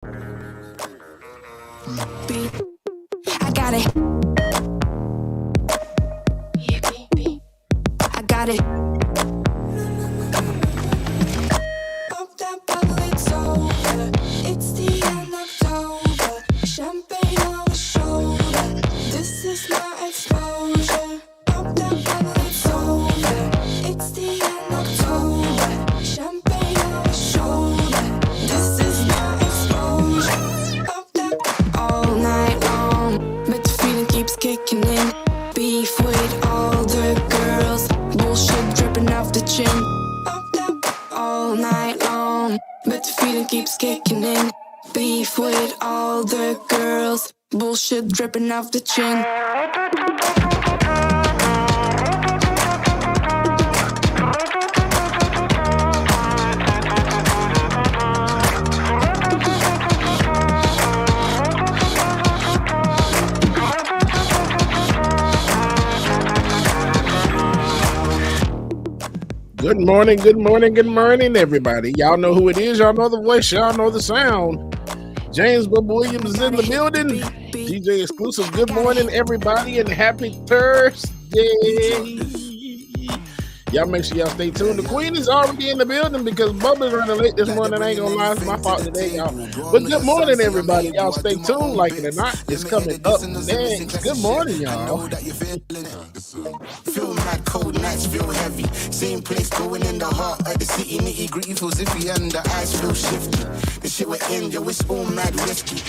I got it. I got it. Pop that bottle, it's over. It's the end of October. Champagne on the shoulder. This is my exposure. Pop that bottle, it's over. It's the end of October. Champagne on the shoulder. This is my exposure. Pop that all night long, but the feeling keeps kicking in. Beef with all the girls, bullshit dripping off the chin. Pop that all night long, but the feeling keeps kicking in. Beef with all the girls, bullshit dripping off the chin. Good morning, good morning, good morning, everybody. Y'all know who it is. Y'all know the voice. Y'all know the sound. James Bubba Williams is in the building. DJ Exclusive. Good morning, everybody, and happy Thursday. Y'all make sure y'all stay tuned. The Queen is already in the building because Bubba's running late this morning. I ain't gonna lie, it's my fault today, y'all. But good morning, everybody. Y'all stay tuned, like it or not. It's coming up next. Good morning, y'all. Feel mad, cold nights feel heavy. Same place going in the heart of the city. Nitty gritty feels iffy and the eyes feel shifty. The shit we're in, yo, it's all mad risky.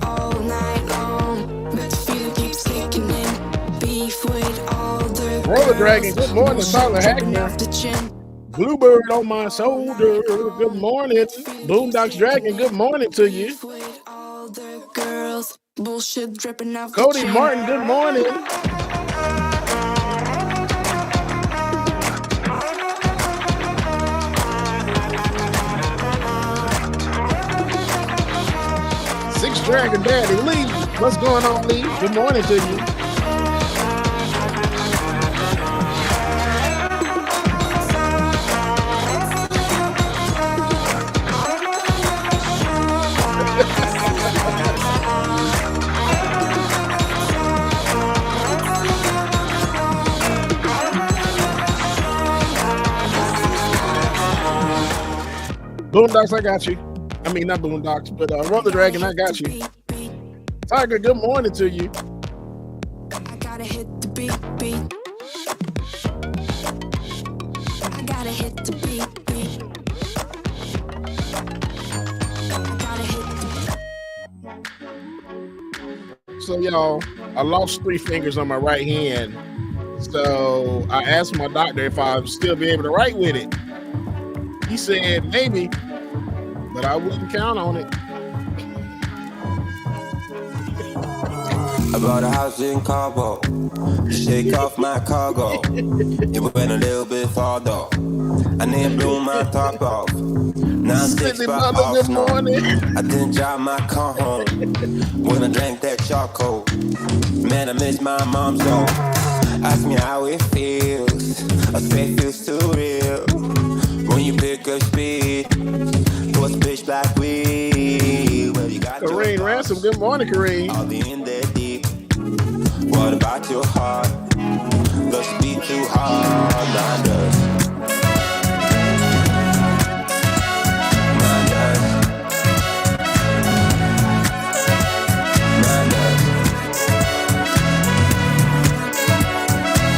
All night long, but the feeling keeps kicking in. Beef with all the Roller Dragon, good morning. Tyler Hackman. Bluebird on my shoulder, good morning. Boondocks Dragon, good morning to you. Cody Martin, good morning. Six Dragon Daddy, Lee, what's going on, Lee? Good morning to you. Boondocks, I got you. I mean, not Boondocks, but Roller Dragon, I got you. Tiger, good morning to you. I gotta hit the beat. I gotta hit the beat. I gotta hit the beat. So, y'all, I lost 3 fingers on my right hand. So I asked my doctor if I'd still be able to write with it. He said maybe, but I wouldn't count on it. I bought a house in Cabo, shake off my cargo. It went a little bit far though. I didn't blow my top off. Now I'm 6 bucks off now. I didn't drive my car home when I drank that charcoal. Man, I miss my mom so. Ask me how it feels. I say it feels too real. When you pick up speed, what's pitch black weed? Well, you got Kareem Ransom, good morning, Kareem. I'll be in there deep. What about your heart? Does it beat too hard? Mine does. Mine does. Mine does.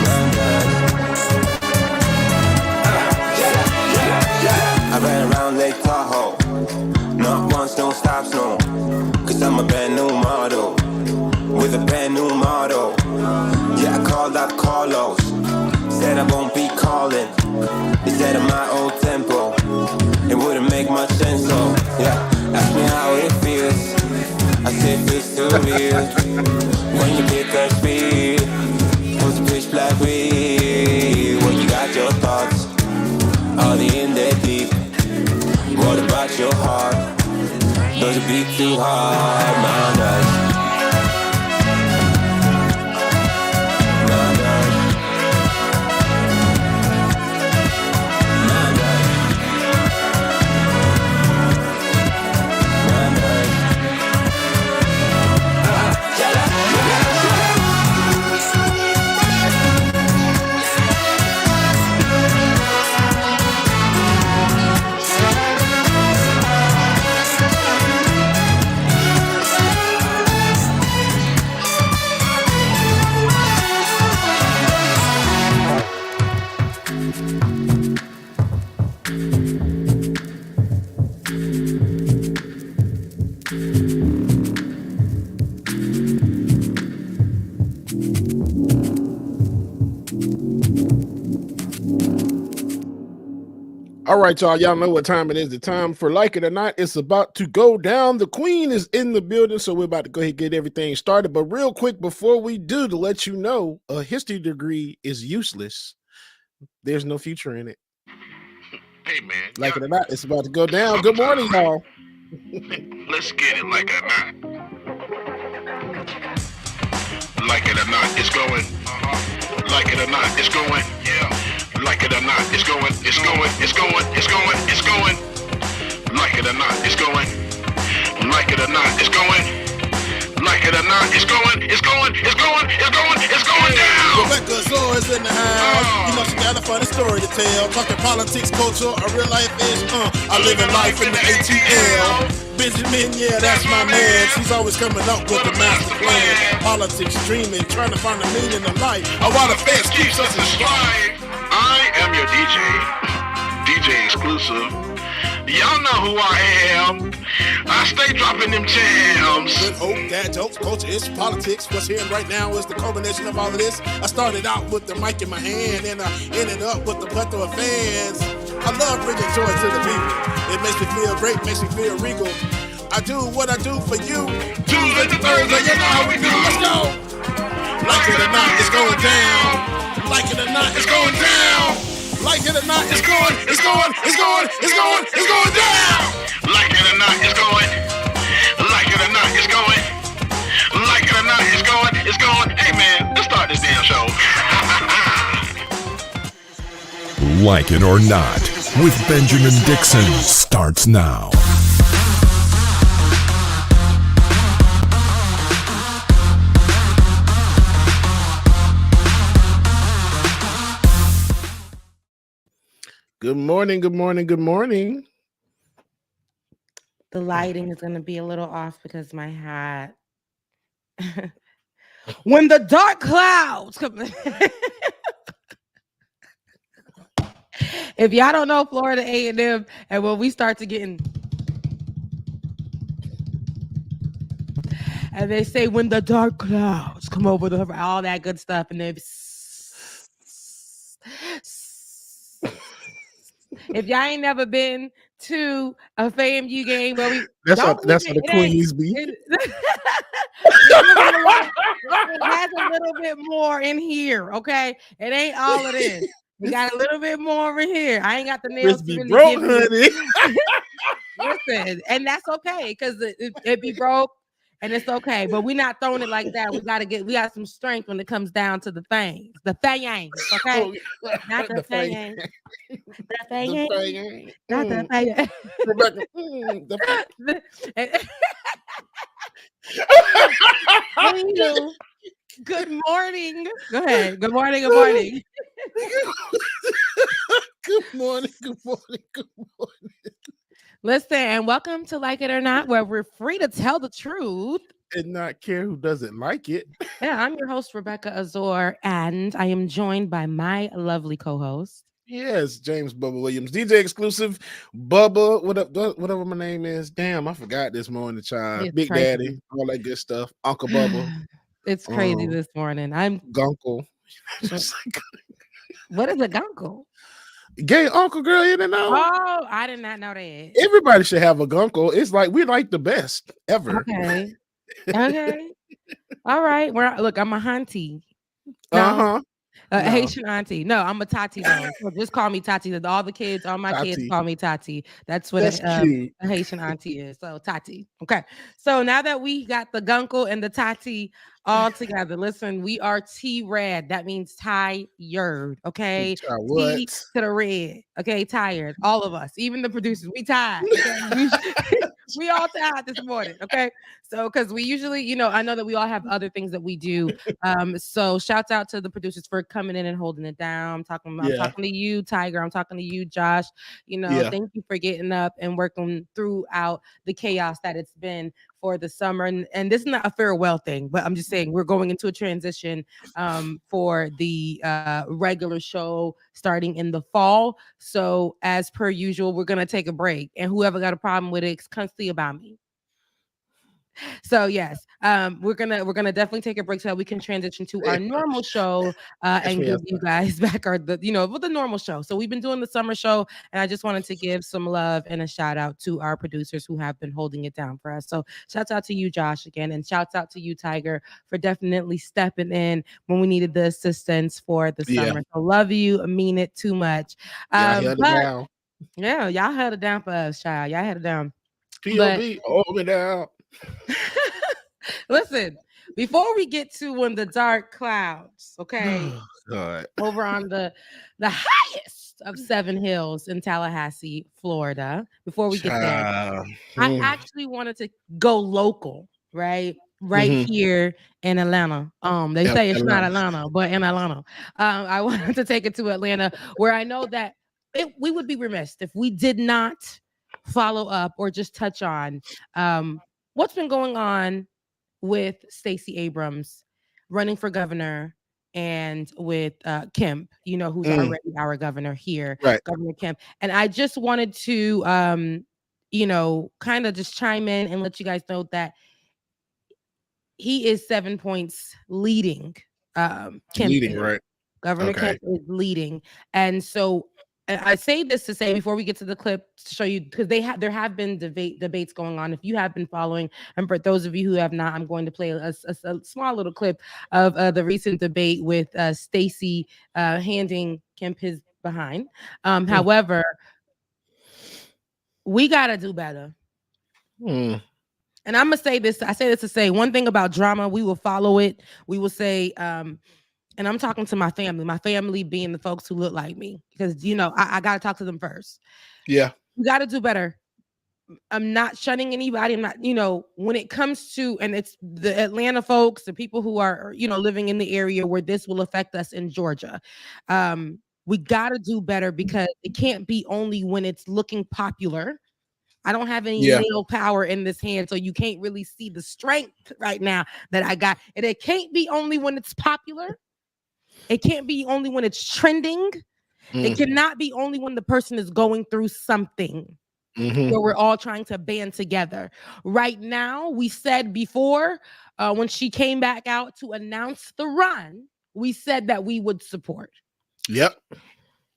Mine does. I ran around Lake Tahoe. Not once, don't stop, no. Cause I'm a brand new model. With a brand new model. Yeah, I called up Carlos. Said I won't be calling. Instead of my old tempo. It wouldn't make much sense, so yeah. Ask me how it feels. I said it feels too real. When you pick up speed, what's pitch black weed? When you got your thoughts, are they in there deep? What about your heart? Does it beat too hard? Mine does. Mine does. All right, y'all. Y'all know what time it is. The time for Like It or Not. It's about to go down. The queen is in the building, so we're about to go ahead and get everything started. But real quick, before we do, to let you know, a history degree is useless. There's no future in it. Hey, man. Like it or not, it's about to go down. Good morning, y'all. Let's get it, like it or not. Like it or not, it's going. Like it or not, it's going. Yeah. Like it or not, it's going. It's going. It's going. It's going. It's going. Like it or not, it's going. Like it or not, it's going. Like it or not, it's going. It's going. It's going. It's going. It's going down. Rebecca Zora's in the house. You know she got a funny story to tell. Talking politics, culture, a real life ish. I live in life in the ATL. Benjamin, yeah, that's my man. She's always coming up with the master plan. Politics, dreaming, trying to find the meaning of life. While the feds keeps us in stride. I am your DJ exclusive. Y'all know who I am. I stay dropping them jams. Good hope, dad jokes, culture, it's politics. What's here right now is the culmination of all of this. I started out with the mic in my hand, and I ended up with the plethora of fans. I love bringing joy to the people. It makes me feel great, makes me feel regal. I do what I do for you. Tuesday to Thursday, you know how we do. Let's go. Like it or not, it's going down. Like it or not, it's going down. Like it or not, it's going, it's going, it's going, it's going, it's going down. Like it or not, it's going. Like it or not, it's going. Like it or not, it's going, it's going. Hey man, let's start this damn show. Like It or Not with Benjamin Dixon starts now. Good morning, good morning, good morning. The lighting is going to be a little off because my hat. When the dark clouds come. If y'all don't know Florida A&M, and when we start to get in, and they say when the dark clouds come over the all that good stuff, and then if y'all ain't never been to a FAMU game where we that's how the Queens be. It has a little bit more in here, okay? It ain't all of this. We got a little bit more over here. I ain't got the nails to really broke, honey. Listen, and that's okay because it be broke and it's okay. But we're not throwing it like that. We got some strength when it comes down to the fangs. The fangs, okay? Not the fangs. The fangs. Not the fangs. Rebecca. Good morning. Go ahead. Good morning. Good morning. Good morning. Good morning. Good morning. Listen, and welcome to Like It or Not, where we're free to tell the truth and not care who doesn't like it. Yeah, I'm your host, Rebecca Azor, and I am joined by my lovely co-host. Yes, James Bubba Williams, DJ exclusive. Bubba, whatever my name is. Damn, I forgot this morning, child. It's Big crazy. Daddy, all that good stuff. Uncle Bubba. It's crazy this morning. I'm Gunkle. What is a gunkle? Gay uncle, girl, you didn't know? Oh, I did not know that. Everybody should have a gunkle. It's like we like the best ever. Okay. Okay. All right. Look, I'm a hunty. No. Haitian auntie. No, I'm a Tati though. So just call me Tati. All my kids Tati. call me Tati. That's what a Haitian auntie is. So Tati. Okay. So now that we got the gunkle and the Tati all together, listen, we are T-red. That means tired. Okay. T to the red. Okay. Tired. All of us, even the producers, we tired. Okay? We all tired this morning. Okay. So, because we usually, I know that we all have other things that we do. So shouts out to the producers for coming in and holding it down. I'm talking to you, Tiger. I'm talking to you, Josh. Thank you for getting up and working throughout the chaos that it's been for the summer. And this is not a farewell thing, but I'm just saying we're going into a transition for the regular show starting in the fall. So as per usual, we're going to take a break. And whoever got a problem with it, it's constantly about me. So yes, we're gonna definitely take a break so that we can transition to our normal show and give you guys back with the normal show. So we've been doing the summer show, and I just wanted to give some love and a shout out to our producers who have been holding it down for us. So shouts out to you, Josh, again, and shouts out to you, Tiger, for definitely stepping in when we needed the assistance for the summer. So love you, I mean it too much. Held it down. Yeah, y'all held it down for us, child. Y'all held it down. POB, hold me down. Listen, before we get to in the dark clouds, okay, over on the highest of 7 hills in Tallahassee, Florida. Before we get there, I actually wanted to go local, right here in Atlanta. They say it's not Atlanta, but in Atlanta. I wanted to take it to Atlanta, where I know that we would be remiss if we did not follow up or just touch on what's been going on with Stacey Abrams running for governor, and with Kemp, who's already our governor here, right. Governor Kemp. And I just wanted to kind of just chime in and let you guys know that he is 7 points leading. Kemp right? Governor Kemp is leading, and so I say this to say before we get to the clip to show you, because there have been debates going on. If you have been following, and for those of you who have not, I'm going to play a small little clip of the recent debate with Stacey handing Kemp his behind. However, we gotta do better. And I'm gonna say this. I say this to say one thing about drama: we will follow it. We will say. And I'm talking to my family being the folks who look like me, because, I got to talk to them first. Yeah. You got to do better. I'm not shunning anybody. I'm not, when it comes to, and it's the Atlanta folks, the people who are, living in the area where this will affect us in Georgia. We got to do better, because it can't be only when it's looking popular. I don't have any nail power in this hand, so you can't really see the strength right now that I got. And it can't be only when it's popular. It can't be only when it's trending. It cannot be only when the person is going through something where we're all trying to band together. Right now, we said before, when she came back out to announce the run, we said that we would support. Yep.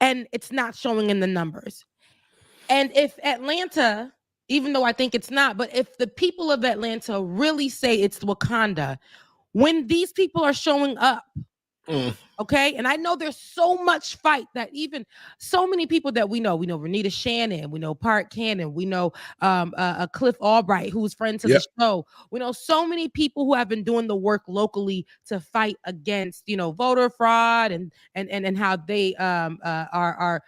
And it's not showing in the numbers. And if Atlanta, even though I think it's not, but if the people of Atlanta really say it's Wakanda, when these people are showing up, okay, and I know there's so much fight that even so many people that we know Renita Shannon, we know Park Cannon, we know Cliff Albright, who's friend to the show. We know so many people who have been doing the work locally to fight against voter fraud and how they are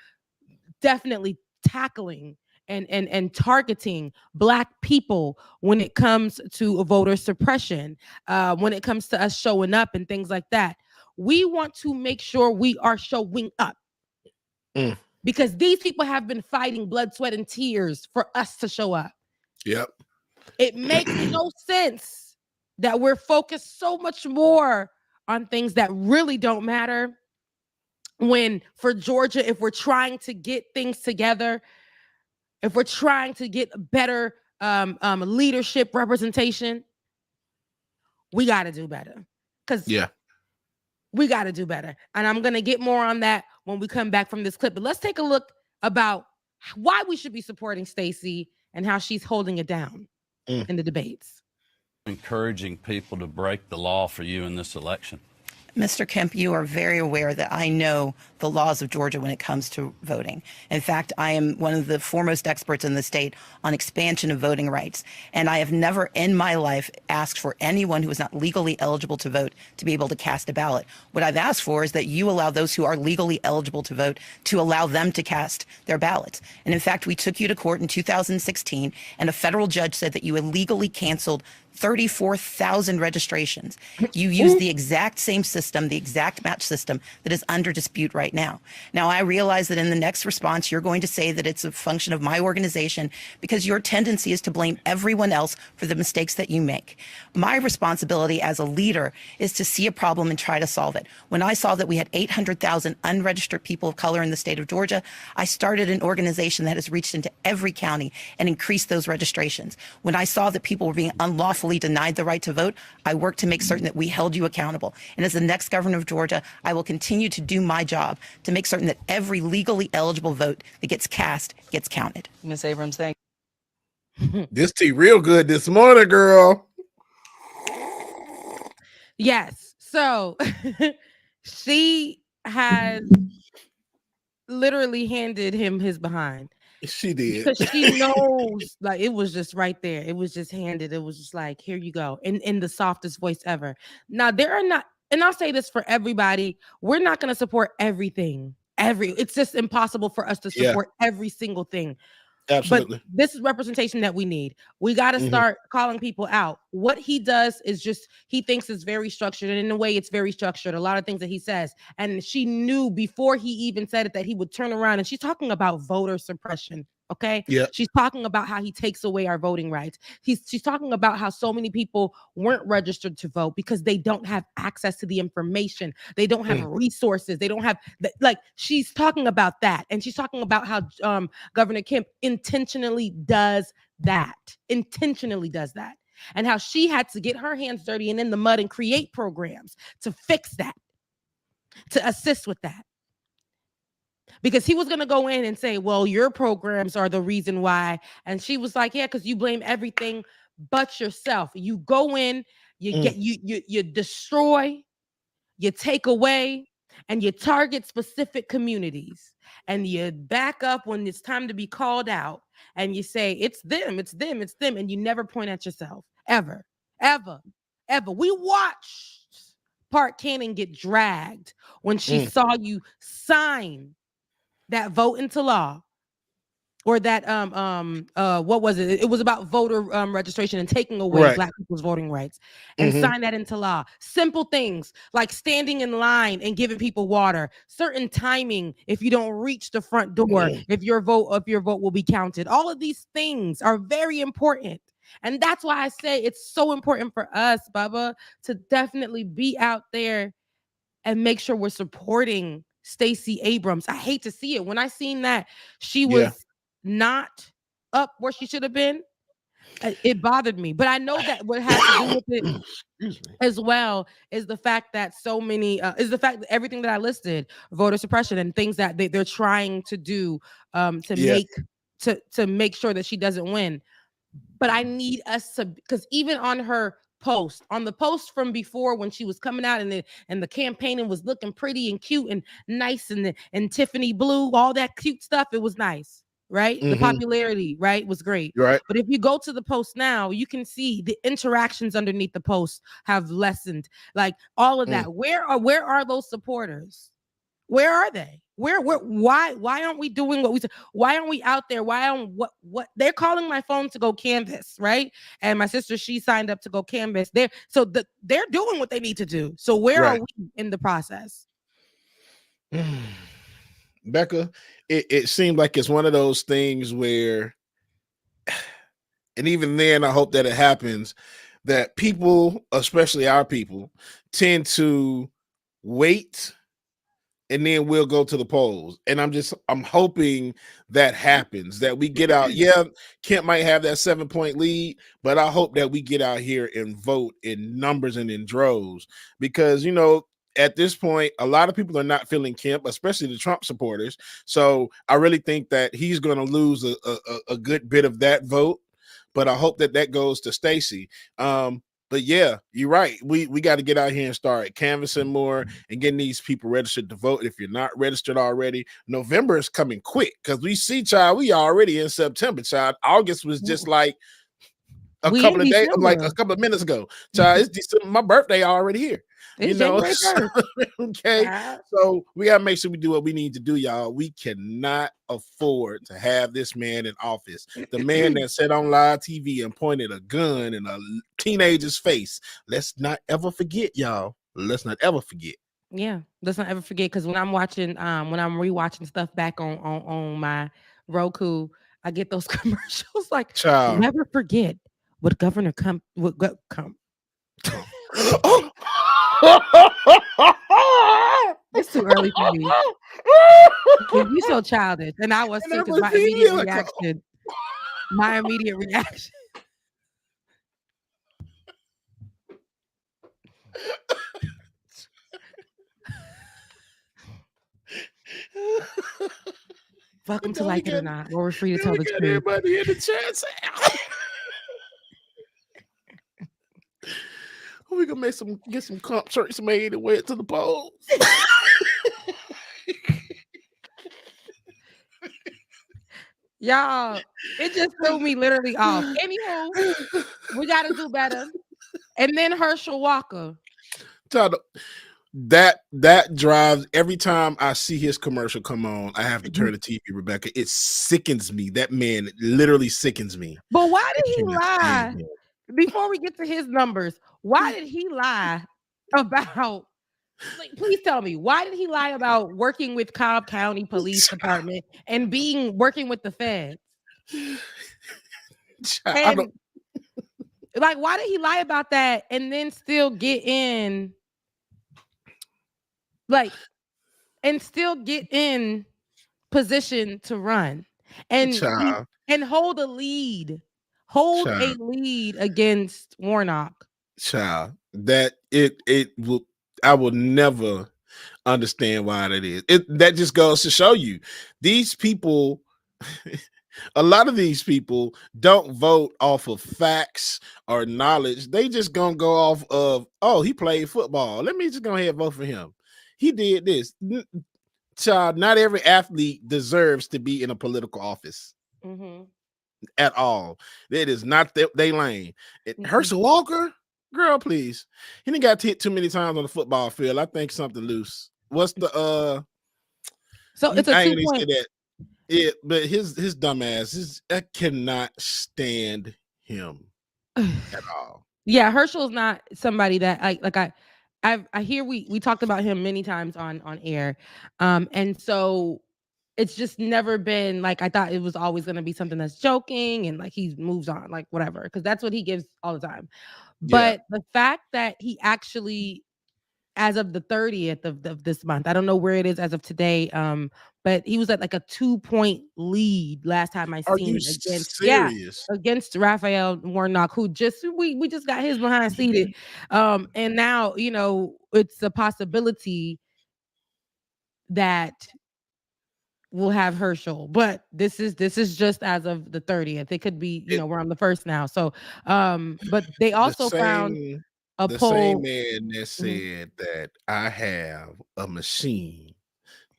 definitely tackling and targeting Black people when it comes to voter suppression, when it comes to us showing up and things like that. We want to make sure we are showing up, because these people have been fighting blood, sweat, and tears for us to show up. Yep. It makes no sense that we're focused so much more on things that really don't matter, when for Georgia, if we're trying to get things together, if we're trying to get better leadership representation, we got to do better. Because we got to do better. And I'm going to get more on that when we come back from this clip. But let's take a look about why we should be supporting Stacey and how she's holding it down in the debates. Encouraging people to break the law for you in this election. Mr. Kemp, you are very aware that I know the laws of Georgia when it comes to voting. In fact, I am one of the foremost experts in the state on expansion of voting rights. And I have never in my life asked for anyone who is not legally eligible to vote to be able to cast a ballot. What I've asked for is that you allow those who are legally eligible to vote to allow them to cast their ballots. And in fact, we took you to court in 2016, and a federal judge said that you illegally canceled 34,000 registrations. You use the exact same system, the exact match system that is under dispute right now. Now, I realize that in the next response, you're going to say that it's a function of my organization, because your tendency is to blame everyone else for the mistakes that you make. My responsibility as a leader is to see a problem and try to solve it. When I saw that we had 800,000 unregistered people of color in the state of Georgia, I started an organization that has reached into every county and increased those registrations. When I saw that people were being unlawfully wrongfully denied the right to vote, I worked to make certain that we held you accountable. And as the next governor of Georgia, I will continue to do my job to make certain that every legally eligible vote that gets cast gets counted. Ms. Abrams, thank you. This tea real good this morning, girl. Yes. So she has literally handed him his behind. She did. Because she knows, like, it was just right there. It was just handed. It was just like, here you go. In the softest voice ever. Now, there are not, and I'll say this for everybody, we're not going to support everything. It's just impossible for us to support every single thing. Absolutely. But this is representation that we need. We got to start calling people out. What he does is just, he thinks it's very structured. And in a way, it's very structured. A lot of things that he says. And she knew before he even said it that he would turn around. And she's talking about voter suppression. Okay. Yeah. She's talking about how he takes away our voting rights. She's talking about how so many people weren't registered to vote because they don't have access to the information. They don't have resources. They don't have she's talking about that. And she's talking about how Governor Kemp intentionally does that. And how she had to get her hands dirty and in the mud and create programs to fix that, to assist with that. Because he was going to go in and say, well, your programs are the reason why. And she was like, yeah, because you blame everything but yourself. You go in, you destroy, you take away, and you target specific communities. And you back up when it's time to be called out. And you say, it's them. And you never point at yourself. Ever. We watched Park Cannon get dragged when she saw you sign that vote into law, or that what was it? It was about voter registration and taking away Black people's voting rights, and sign that into law. Simple things like standing in line and giving people water, certain timing if you don't reach the front door, if your vote will be counted. All of these things are very important. And that's why I say it's so important for us, Bubba, to definitely be out there and make sure we're supporting Stacey Abrams. I hate to see it. When I seen that she was not up where she should have been, it bothered me. But I know that what has to do with it as well is the fact that so many everything that I listed, voter suppression and things that they're trying to do to make sure that she doesn't win. But I need us to, because even on the post from before when she was coming out and the campaigning was looking pretty and cute and nice and Tiffany blue, all that cute stuff, it was nice, right? The popularity, right, was great. Right. But if you go to the post now, you can see the interactions underneath the post have lessened. Like all of that. Where are those supporters? Where are they? Why aren't we doing what we said? Why aren't we out there? Why aren't what they're calling my phone to go canvass, right? And my sister, she signed up to go canvass. They're doing what they need to do. So where are we in the process? Becca, it seemed like it's one of those things where, and even then, I hope that it happens, that people, especially our people, tend to wait and then we'll go to the polls. And I'm hoping that happens, that we get out. Yeah, Kemp might have that 7-point lead, but I hope that we get out here and vote in numbers and in droves, because, at this point, a lot of people are not feeling Kemp, especially the Trump supporters. So I really think that he's going to lose a good bit of that vote, but I hope that goes to Stacey. But yeah, you're right. We got to get out here and start canvassing more and getting these people registered to vote. If you're not registered already, November is coming quick, because we see, child, we already in September, child. August was just like a couple of days, like a couple of minutes ago. Child, it's December, my birthday already here. It's okay. So we gotta make sure we do what we need to do, y'all. We cannot afford to have this man in office. The man that sat on live TV and pointed a gun in a teenager's face. Let's not ever forget, y'all. Let's not ever forget. Yeah, let's not ever forget, because when I'm watching, when I'm rewatching stuff back on my Roku, I get those commercials like, child, never forget what Governor Kemp. It's too early for me. You're so childish, and I was too, because my immediate reaction. Welcome to Like It or Not, where we're free to tell the truth. Everybody in the chat say, we gonna get some comp shirts made and wear it to the polls. Y'all, it just threw me literally off. Anywho, we got to do better. And then Herschel Walker. That drives every time I see his commercial come on. I have to turn the TV, Rebecca. It sickens me. That man literally sickens me. But why did he lie? Before we get to his numbers, why did he lie about? Like, please tell me, why did he lie about working with Cobb County Police Department and working with the feds? And, like, why did he lie about that and then still get in? Like, and still get in position to run and hold a lead, a lead against Warnock. Child, that it will. I will never understand why that is. That just goes to show you these people. A lot of these people don't vote off of facts or knowledge. They just gonna go off of, oh, he played football. Let me just go ahead and vote for him. He did this. Child, not every athlete deserves to be in a political office at all. That is not their lane. Herschel Walker, girl, please. He didn't got hit too many times on the football field. I think something loose. What's the So it's a 2 point. Yeah, but his dumb ass I cannot stand him at all. Yeah, Herschel's not somebody that I hear we talked about him many times on air. And so it's just never been like, I thought it was always going to be something that's joking and like he moves on, like whatever, because that's what he gives all the time. But the fact that he actually, as of the 30th of this month, I don't know where it is as of today, but he was at like a 2-point lead last time I seen against Raphael Warnock, who we just got his behind seated. And now, you know, it's a possibility that we'll have Herschel, but this is just as of the 30th. It could be, you know, we're on the 1st now. So but they also found the same man that said that I have a machine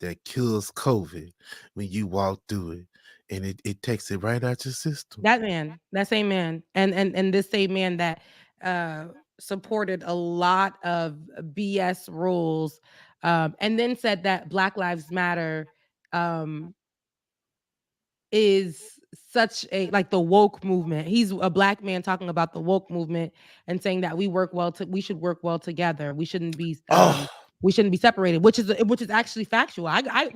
that kills COVID when you walk through it, and it takes it right out your system. That same man, and this same man that supported a lot of BS rules, and then said that Black Lives Matter is such a, like, the woke movement. He's a Black man talking about the woke movement and saying that we should work well together. We shouldn't be separated, which is actually factual. I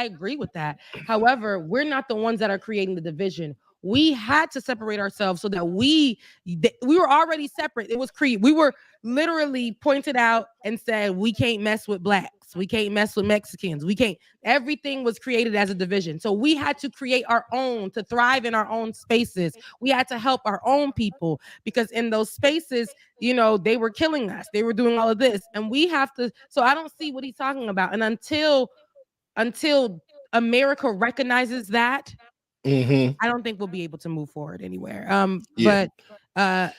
agree with that. However, we're not the ones that are creating the division. We had to separate ourselves so that we were already separate. It was we were literally pointed out and said, we can't mess with Blacks. We can't mess with Mexicans. We can't. Everything was created as a division. So we had to create our own to thrive in our own spaces. We had to help our own people, because in those spaces, you know, they were killing us. They were doing all of this. And we have to. So I don't see what he's talking about. And until America recognizes that, I don't think we'll be able to move forward anywhere. But go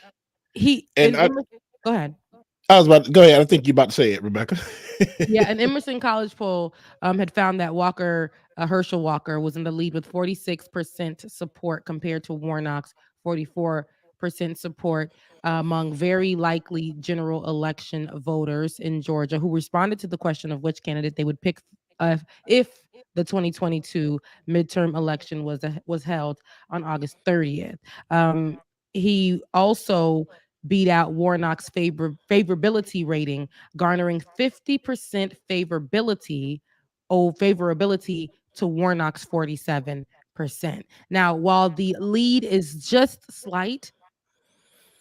ahead. I was about to go ahead. I think you're about to say it, Rebecca. Yeah, an Emerson College poll had found that Herschel Walker was in the lead with 46% support compared to Warnock's 44% support among very likely general election voters in Georgia, who responded to the question of which candidate they would pick if the 2022 midterm election was held on August 30th. He also beat out Warnock's favorability rating, garnering 50% favorability to Warnock's 47%. Now, while the lead is just slight,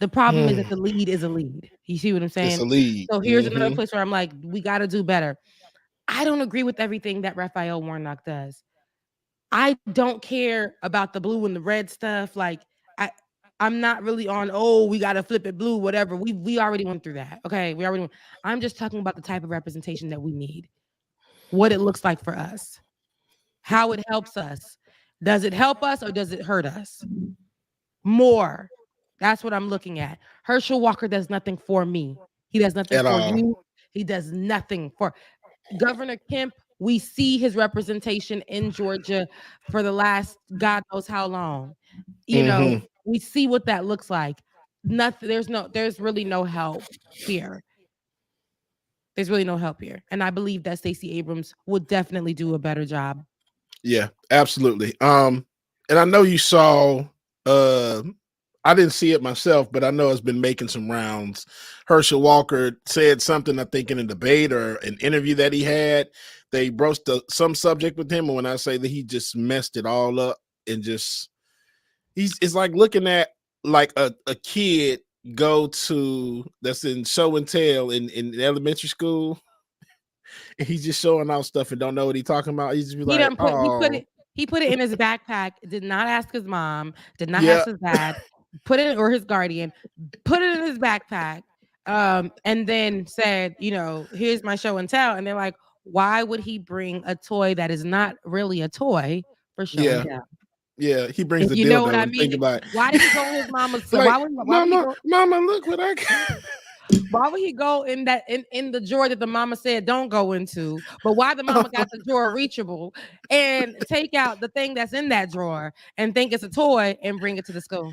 the problem is that the lead is a lead. You see what I'm saying? It's a lead. So here's another place where I'm like, we got to do better. I don't agree with everything that Raphael Warnock does. I don't care about the blue and the red stuff. Like, I'm not really on, we got to flip it blue, whatever. We already went through that. Okay. I'm just talking about the type of representation that we need, what it looks like for us. how it helps us. Does it help us or does it hurt us more? That's what I'm looking at. Herschel Walker does nothing for me. He does nothing At for all. you. He does nothing for Governor Kemp. We see his representation in Georgia for the last God knows how long. You know, we see what that looks like. Nothing. There's really no help here. There's really no help here. And I believe that Stacey Abrams would definitely do a better job. Yeah, absolutely. And I know you saw, I didn't see it myself, but I know it's been making some rounds. Herschel Walker said something, I think, in a debate or an interview that he had. They broached some subject with him. And when I say that, he just messed it all up and just, it's like looking at like a kid go to, that's in show and tell in elementary school. And he's just showing off stuff and don't know what he's talking about. He's just be like, he put it in his backpack, did not ask his mom, did not Yeah. ask his dad, put it or his guardian, put it in his backpack, and then said, you know, here's my show and tell. And they're like, why would he bring a toy that is not really a toy for show and tell? Yeah, he brings the You dildo know what I and mean? think about it. Why did he go in his mama's? Like, why would he go, mama, look what I got. why would he go in that in the drawer that the mama said don't go into? But why the mama got the drawer reachable and take out the thing that's in that drawer and think it's a toy and bring it to the school?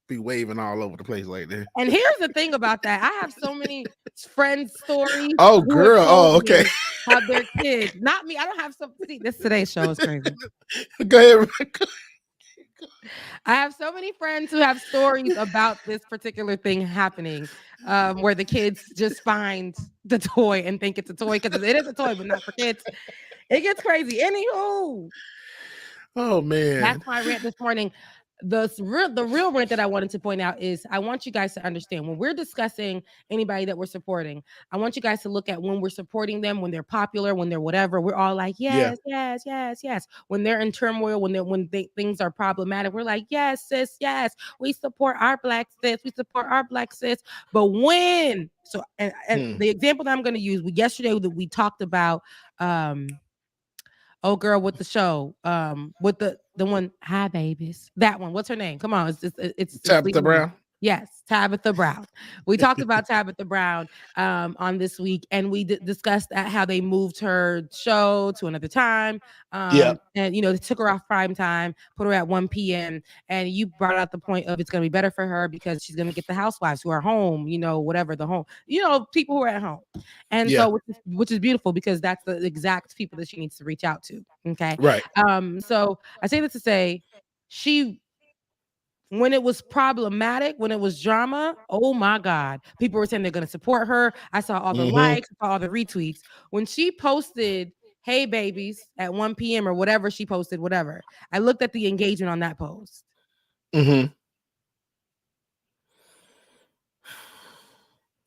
Be waving all over the place like that. And here's the thing about that. I have so many friend stories. Oh, who have girl. told Oh, okay. me how their kids, not me. I don't have some. See, this today's show is crazy. Go ahead. I have so many friends who have stories about this particular thing happening, where the kids just find the toy and think it's a toy because it is a toy, but not for kids. It gets crazy. Anywho, oh man, that's my rant this morning. The real rant that I wanted to point out is I want you guys to understand when we're discussing anybody that we're supporting, I want you guys to look at when we're supporting them, when they're popular, when they're whatever, we're all like, yes, yes, yes, yes. When they're in turmoil, when things are problematic, we're like, yes, sis, yes, we support our black sis, we support our black sis. But when, so, and the example that I'm going to use, yesterday that we talked about, oh girl with the show, with the one, hi babies, that one, what's her name? Come on, it's Tabitha Brown. Yes, Tabitha Brown. We talked about Tabitha Brown on this week, and we discussed how they moved her show to another time. And you know, they took her off prime time, put her at 1 p.m. And you brought out the point of it's going to be better for her because she's going to get the housewives who are home, you know, whatever the home, you know, people who are at home. And so, which is beautiful because that's the exact people that she needs to reach out to. Okay, right. So I say this to say, when it was problematic, when it was drama, oh my God, people were saying they're going to support her. I saw all the likes, I saw all the retweets. When she posted, hey babies, at 1 p.m. or whatever she posted, whatever, I looked at the engagement on that post.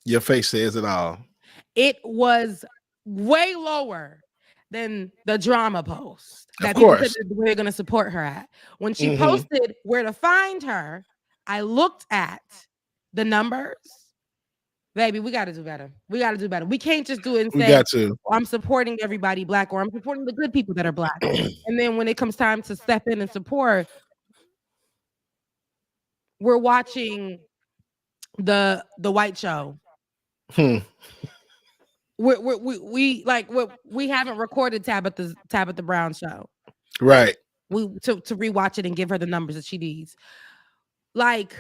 Your face says it all. It was way lower than the drama post that people said we're going to support her at. When she posted where to find her, I looked at the numbers. Baby, we got to do better. We got to do better. We can't just do it and say, I'm supporting everybody black, or I'm supporting the good people that are black. And then when it comes time to step in and support, we're watching the white show. We haven't recorded Tabitha Brown show. Right. To rewatch it and give her the numbers that she needs. Like,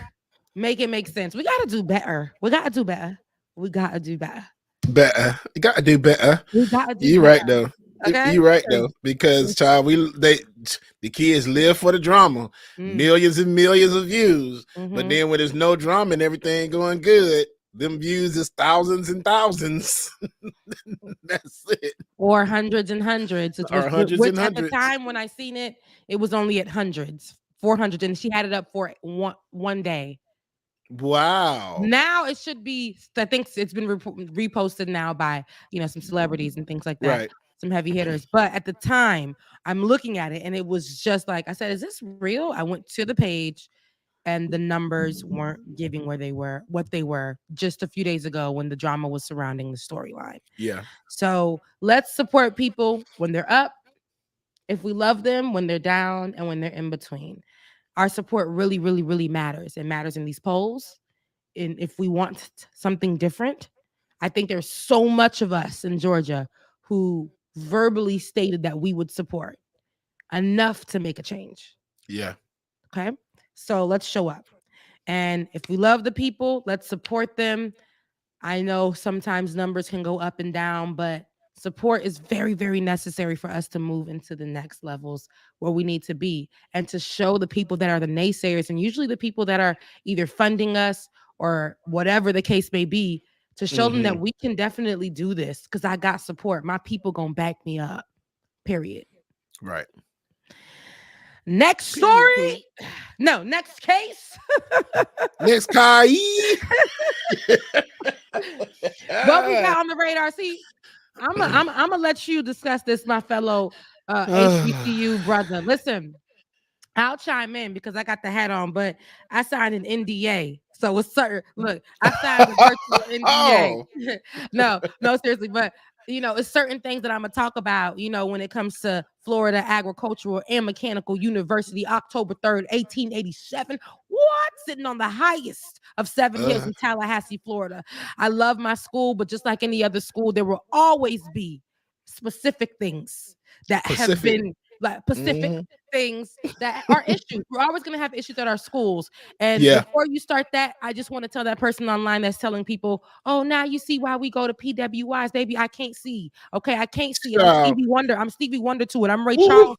make it make sense. We gotta do better. We gotta do better. You gotta do better. You gotta do better. You're right though. Okay? You're right though, because child, the kids live for the drama, millions and millions of views. But then when there's no drama and everything going good, them views is thousands and thousands. That's it. Or hundreds and hundreds. Or hundreds and hundreds. At the time when I seen it, it was only at hundreds, 400, and she had it up for one day. Wow. Now it should be, I think it's been reposted now by, you know, some celebrities and things like that. Right. Some heavy hitters. But at the time, I'm looking at it and it was just like, I said, is this real? I went to the page and the numbers weren't giving what they were just a few days ago when the drama was surrounding the storyline. Yeah. So let's support people when they're up If we love them when they're down and when they're in between, our support really, really, really matters. It matters in these polls. And if we want something different, I think there's so much of us in Georgia who verbally stated that we would support enough to make a change. Yeah. Okay. So let's show up. And if we love the people, let's support them. I know sometimes numbers can go up and down, but support is very, very necessary for us to move into the next levels where we need to be and to show the people that are the naysayers and usually the people that are either funding us or whatever the case may be, to show them that we can definitely do this because I got support. My people gonna back me up, period. Right. Next story. No, next case. Next Kai. What we got on the radar? See, I'm gonna let you discuss this, my fellow HBCU brother. Listen, I'll chime in because I got the hat on, but I signed an NDA. So it's certain. Look, I signed a virtual NDA. No, seriously, but it's certain things that I'm gonna talk about, when it comes to Florida Agricultural and Mechanical University, October 3rd, 1887. What? Sitting on the highest of 7 hills in Tallahassee, Florida. I love my school, but just like any other school, there will always be specific things that have been like specific things that are issues. We're always going to have issues at our schools. And before you start that, I just want to tell that person online that's telling people, oh, now you see why we go to PWIs, baby. I can't see. Okay, I can't see. I'm Stevie Wonder. I'm Stevie Wonder to it. I'm Ray Charles.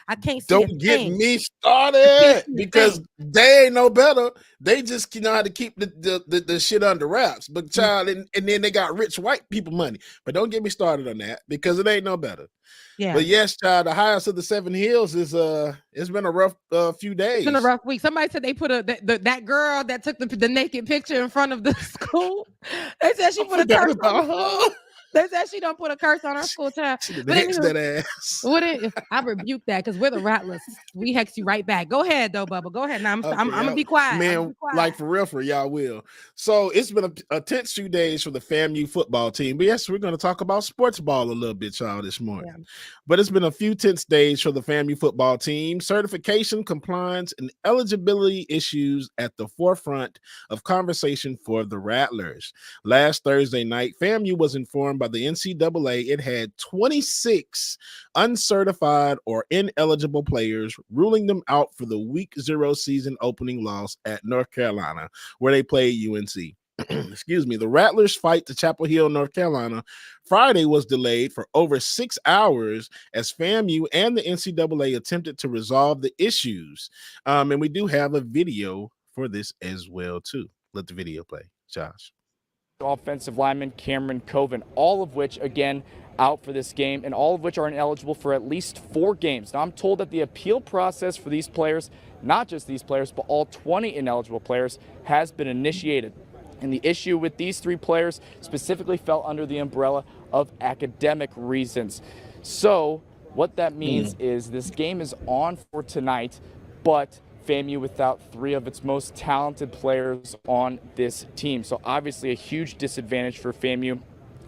I can't see. Don't get me started because they ain't no better. They just know how to keep the shit under wraps. But child, and then they got rich white people money. But don't get me started on that because it ain't no better. Yeah. But yes, child, the highest of the 7 hills is it's been a rough few days. It's been a rough week. Somebody said they put that girl that took the naked picture in front of the school. They said she put a curse on her. They said she don't put a curse on our school child. Hex that ass. I rebuke that because we're the Rattlers. We hex you right back. Go ahead though, Bubba. Go ahead. Now I'm gonna be quiet. Man, like for real, y'all will. So it's been a tense few days for the FAMU football team. But yes, we're gonna talk about sports ball a little bit, y'all, this morning. Yeah. But it's been a few tense days for the FAMU football team. Certification, compliance, and eligibility issues at the forefront of conversation for the Rattlers. Last Thursday night, FAMU was informed by the NCAA it had 26 uncertified or ineligible players, ruling them out for the Week 0 season opening loss at North Carolina, where they played UNC. Excuse me. The Rattlers' fight to Chapel Hill, North Carolina, Friday was delayed for over 6 hours as FAMU and the NCAA attempted to resolve the issues. And we do have a video for this as well, too. Let the video play, Josh. Offensive lineman Cameron Coven, all of which, again, out for this game, and all of which are ineligible for at least 4 games. Now, I'm told that the appeal process for these players, not just these players, but all 20 ineligible players, has been initiated. And the issue with these 3 players specifically fell under the umbrella of academic reasons. So what that means is this game is on for tonight, but FAMU without 3 of its most talented players on this team. So obviously a huge disadvantage for FAMU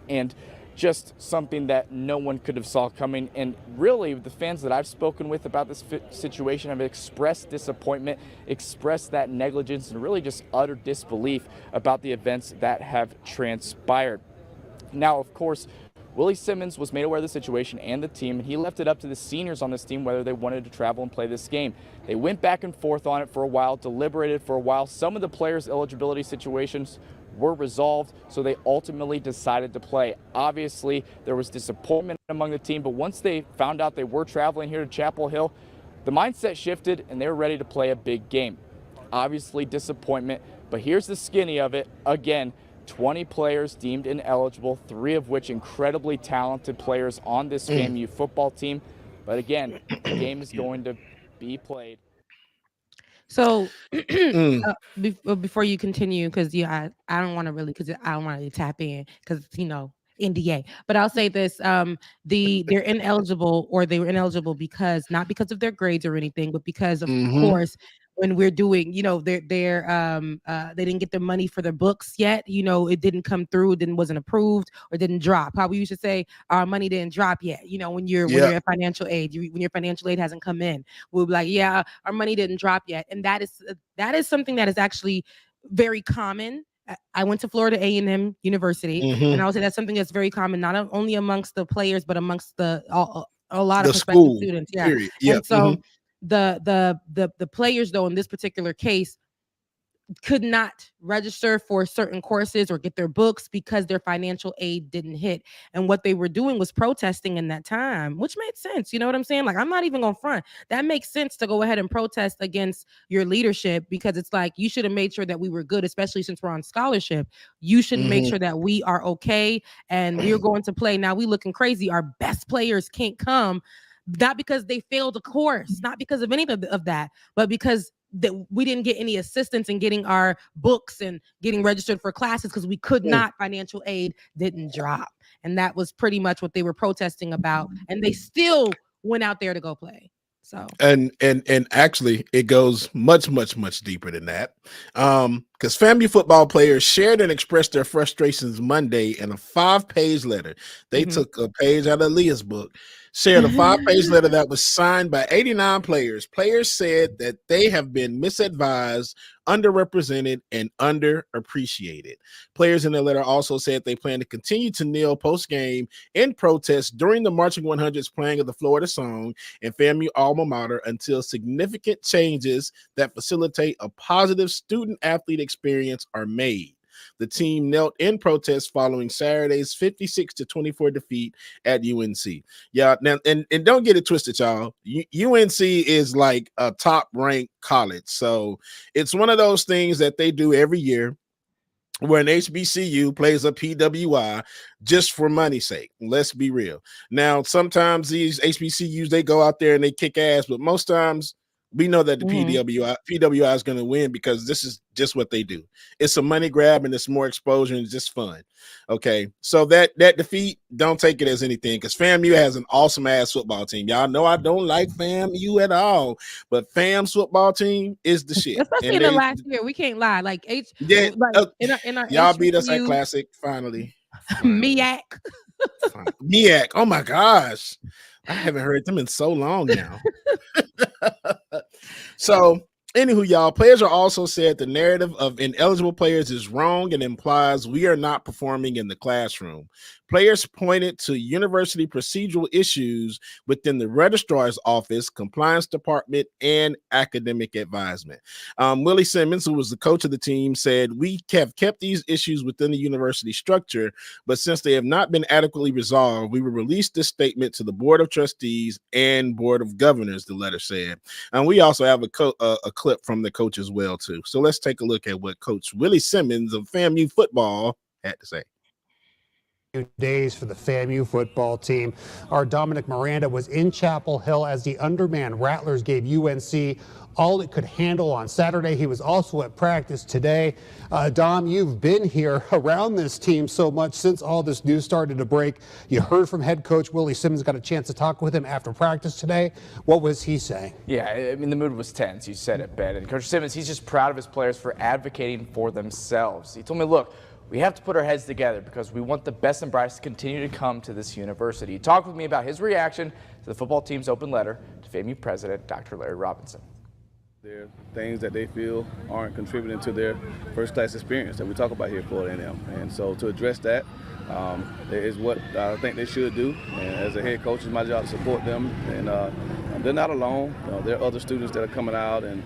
and just something that no one could have saw coming. And really the fans that I've spoken with about this situation have expressed disappointment, expressed that negligence, and really just utter disbelief about the events that have transpired. Now, of course, Willie Simmons was made aware of the situation and the team, and he left it up to the seniors on this team whether they wanted to travel and play this game. They went back and forth on it for a while, deliberated for a while. Some of the players' eligibility situations were resolved, so they ultimately decided to play. Obviously, there was disappointment among the team, but once they found out they were traveling here to Chapel Hill, the mindset shifted and they were ready to play a big game. Obviously, disappointment, but here's the skinny of it. Again, 20 players deemed ineligible, 3 of which incredibly talented players on this FAMU football team. But again, the game is going to be played. So before you continue, because I don't want to really, because I don't want to tap in because NDA. But I'll say this: they're ineligible, or they were ineligible because not because of their grades or anything, but because of course when we're doing, they didn't get their money for their books yet. It didn't come through, wasn't approved, or didn't drop. How we used to say our money didn't drop yet. When you're at financial aid, when your financial aid hasn't come in, we'll be like, yeah, our money didn't drop yet. And that is something that is actually very common. I went to Florida A&M University, and I would say that's something that's very common, not only amongst the players, but amongst a lot of prospective students. Yeah. Period. Yeah. And so the players, though, in this particular case, could not register for certain courses or get their books because their financial aid didn't hit. And what they were doing was protesting in that time, which made sense. You know what I'm saying? Like, I'm not even going to front. That makes sense to go ahead and protest against your leadership, because it's like, you should have made sure that we were good, especially since we're on scholarship. You should make sure that we are okay, and we're going to play. Now we looking crazy. Our best players can't come, not because they failed a course, not because of any of that, but because that we didn't get any assistance in getting our books and getting registered for classes, because we could not. Financial aid didn't drop. And that was pretty much what they were protesting about. And they still went out there to go play. So and actually it goes much deeper than that. Because FAMU football players shared and expressed their frustrations Monday in a 5-page letter. They took a page out of Leah's book, shared a 5-page letter that was signed by 89 players. Players said that they have been misadvised, underrepresented, and underappreciated. Players in the letter also said they plan to continue to kneel post-game in protest during the Marching 100's playing of the Florida song in FAMU alma mater until significant changes that facilitate a positive student-athlete experience are made. The team knelt in protest following Saturday's 56-24 defeat at UNC. Yeah, now and don't get it twisted, y'all. UNC is like a top-ranked college, so it's one of those things that they do every year, where an HBCU plays a PWI just for money's sake. Let's be real. Now, sometimes these HBCUs, they go out there and they kick ass, but most times we know that the PWI is going to win, because this is just what they do. It's a money grab, and it's more exposure, and it's just fun. Okay, so that defeat, don't take it as anything, because FAMU has an awesome ass football team. Y'all know I don't like FAMU at all, but FAM's football team is the shit. Especially in the last year, we can't lie. Like in our y'all beat us at Classic finally. MEAC. MEAC. Oh my gosh, I haven't heard them in so long now. So, anywho, y'all, players are also said the narrative of ineligible players is wrong and implies we are not performing in the classroom. Players pointed to university procedural issues within the registrar's office, compliance department, and academic advisement. Willie Simmons, who was the coach of the team, said, "We have kept these issues within the university structure, but since they have not been adequately resolved, we will release this statement to the Board of Trustees and Board of Governors," the letter said. And we also have a clip from the coach as well, too. So let's take a look at what Coach Willie Simmons of FAMU football had to say. Days for the FAMU football team. Our Dominic Miranda was in Chapel Hill as the undermanned Rattlers gave UNC all it could handle on Saturday. He was also at practice today. Dom, you've been here around this team so much since all this news started to break. You heard from head coach Willie Simmons, got a chance to talk with him after practice today. What was he saying? Yeah, I mean, the mood was tense. You said it, Ben. And Coach Simmons, he's just proud of his players for advocating for themselves. He told me, look, we have to put our heads together because we want the best and brightest to continue to come to this university. He talked with me about his reaction to the football team's open letter to FAMU President Dr. Larry Robinson. There are things that they feel aren't contributing to their first-class experience that we talk about here at Florida A&M. And so to address that is what I think they should do. And as a head coach, it's my job to support them. And they're not alone. There are other students that are coming out and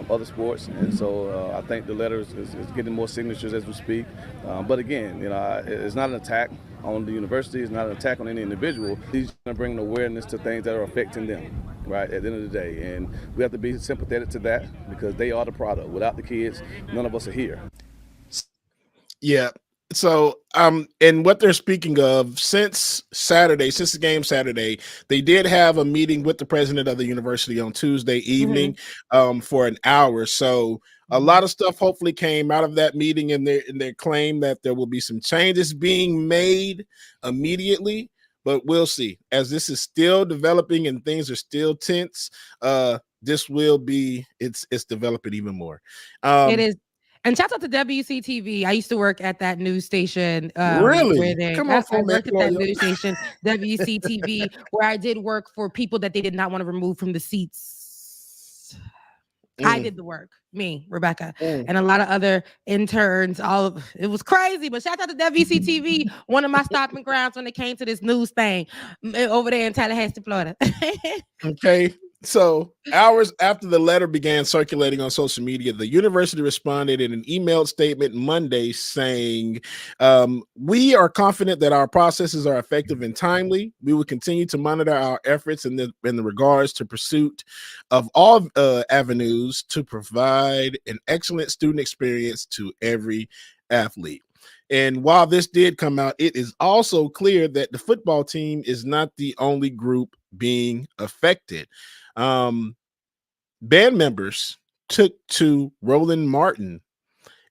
other sports, and so I think the letter is getting more signatures as we speak. But again, it's not an attack on the university. It's not an attack on any individual. He's going to bring awareness to things that are affecting them, right, at the end of the day. And we have to be sympathetic to that because they are the product. Without the kids, none of us are here. Yeah. So, and what they're speaking of since the game Saturday, they did have a meeting with the president of the university on Tuesday evening for an hour. So a lot of stuff hopefully came out of that meeting, and their claim that there will be some changes being made immediately. But we'll see, as this is still developing and things are still tense. this will be it's developing even more. It is. And shout out to WCTV. I used to work at that news station. Really? Come on, I worked at that news station, WCTV, where I did work for people that they did not want to remove from the seats. I did the work, me, Rebecca, and a lot of other interns. It was crazy, but shout out to WCTV, one of my stopping grounds when it came to this news thing over there in Tallahassee, Florida. Okay. So hours after the letter began circulating on social media, the university responded in an emailed statement Monday saying, we are confident that our processes are effective and timely. We will continue to monitor our efforts in the regards to pursuit of all avenues to provide an excellent student experience to every athlete. And while this did come out, it is also clear that the football team is not the only group being affected. Band members took to Roland Martin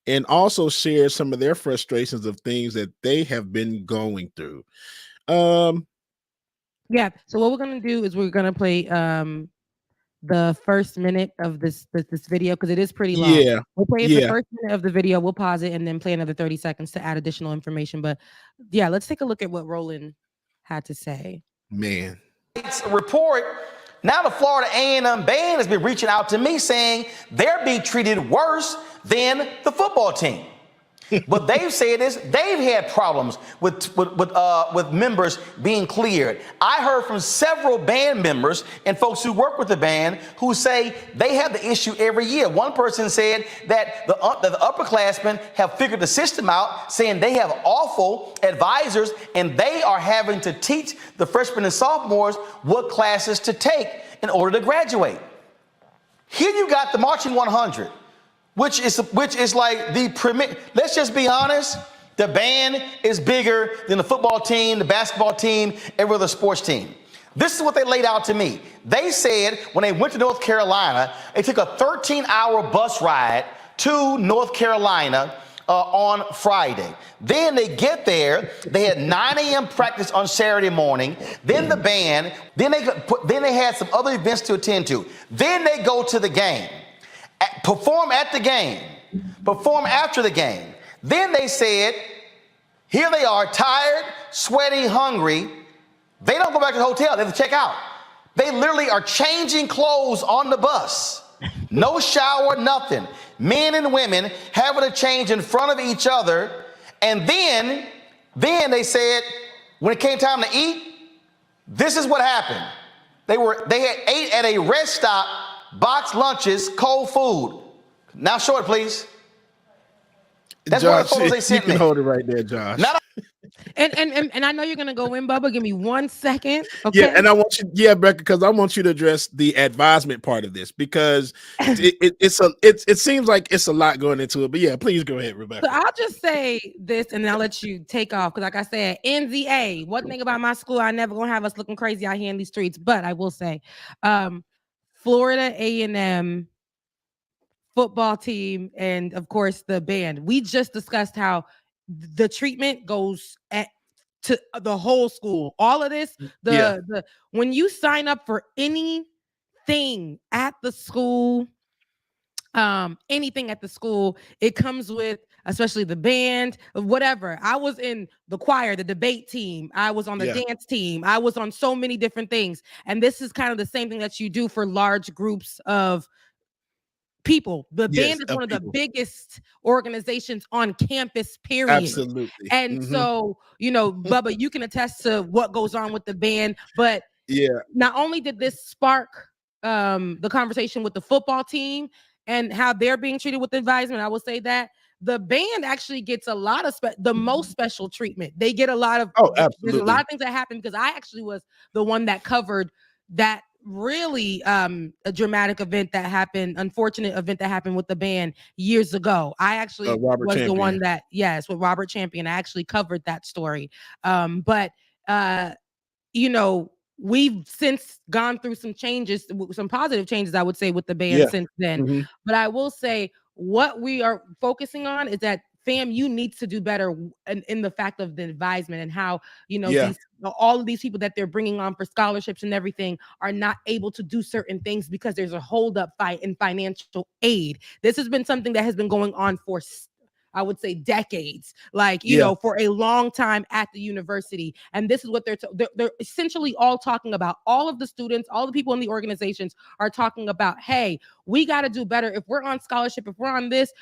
and also shared some of their frustrations of things that they have been going through. Yeah. So what we're gonna do is we're gonna play the first minute of this video because it is pretty long. Yeah. We'll play the first minute of the video. We'll pause it and then play another 30 seconds to add additional information. But yeah, let's take a look at what Roland had to say. Man. It's a report. Now the Florida A&M band has been reaching out to me saying they're being treated worse than the football team. What they've said is they've had problems with members being cleared. I heard from several band members and folks who work with the band who say they have the issue every year. One person said that the upperclassmen have figured the system out, saying they have awful advisors and they are having to teach the freshmen and sophomores what classes to take in order to graduate. Here you got the Marching 100. Which is like the premier. Let's just be honest. The band is bigger than the football team, the basketball team, every other sports team. This is what they laid out to me. They said when they went to North Carolina, they took a 13-hour bus ride to North Carolina on Friday. Then they get there. They had 9 a.m. practice on Saturday morning. Then the band. Then they had some other events to attend to. Then they go to the game. Perform at the game, perform after the game. Then they said, here they are, tired, sweaty, hungry. They don't go back to the hotel, they have to check out. They literally are changing clothes on the bus. No shower, nothing. Men and women having to change in front of each other. And then they said, when it came time to eat, this is what happened. They had ate at a rest stop, boxed lunches, cold food. Now show it, please. That's Josh, one of the photos they sent you me. can hold it right there, Josh. And I know you're gonna go in, Bubba. Give me 1 second. Okay. Yeah, and I want you, Becca, because I want you to address the advisement part of this because it seems like it's a lot going into it. But yeah, please go ahead, Rebecca. So I'll just say this, and I'll let you take off because, like I said, NZA. One thing about my school, I never gonna have us looking crazy out here in these streets. But I will say, Florida A&M football team and of course the band. We just discussed how the treatment goes to the whole school. All of this, when you sign up for anything at the school, it comes with, especially the band, whatever. I was in the choir, the debate team. I was on the dance team. I was on so many different things. And this is kind of the same thing that you do for large groups of people. The band is one of the biggest organizations on campus, period. Absolutely. And so, Bubba, you can attest to what goes on with the band. But not only did this spark the conversation with the football team and how they're being treated with advisement, I will say that the band actually gets a lot of the most special treatment. They get a lot of there's a lot of things that happen because I actually was the one that covered that really a dramatic event that happened, unfortunate event that happened with the band years ago. I actually was the one that, with Robert Champion, I actually covered that story. But we've since gone through some changes, some positive changes, I would say, with the band since then. But I will say what we are focusing on is that FAMU needs to do better in the fact of the advisement and how, Yeah. these all of these people that they're bringing on for scholarships and everything are not able to do certain things because there's a holdup fight in financial aid. This has been something that has been going on for, I would say, decades, like, for a long time at the university. And this is what they're essentially all talking about. All of the students, all the people in the organizations are talking about, hey, we got to do better. If we're on scholarship, if we're on this,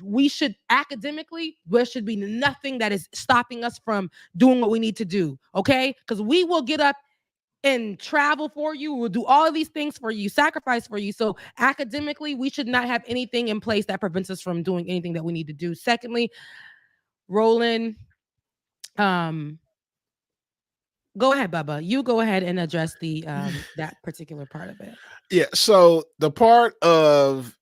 we should academically, there should be nothing that is stopping us from doing what we need to do. Okay. Because we will get up and travel for you. We'll do all of these things for you, sacrifice for you. So academically, we should not have anything in place that prevents us from doing anything that we need to do. Secondly, Roland, go ahead, Bubba. You go ahead and address the that particular part of it. Yeah. So the part of,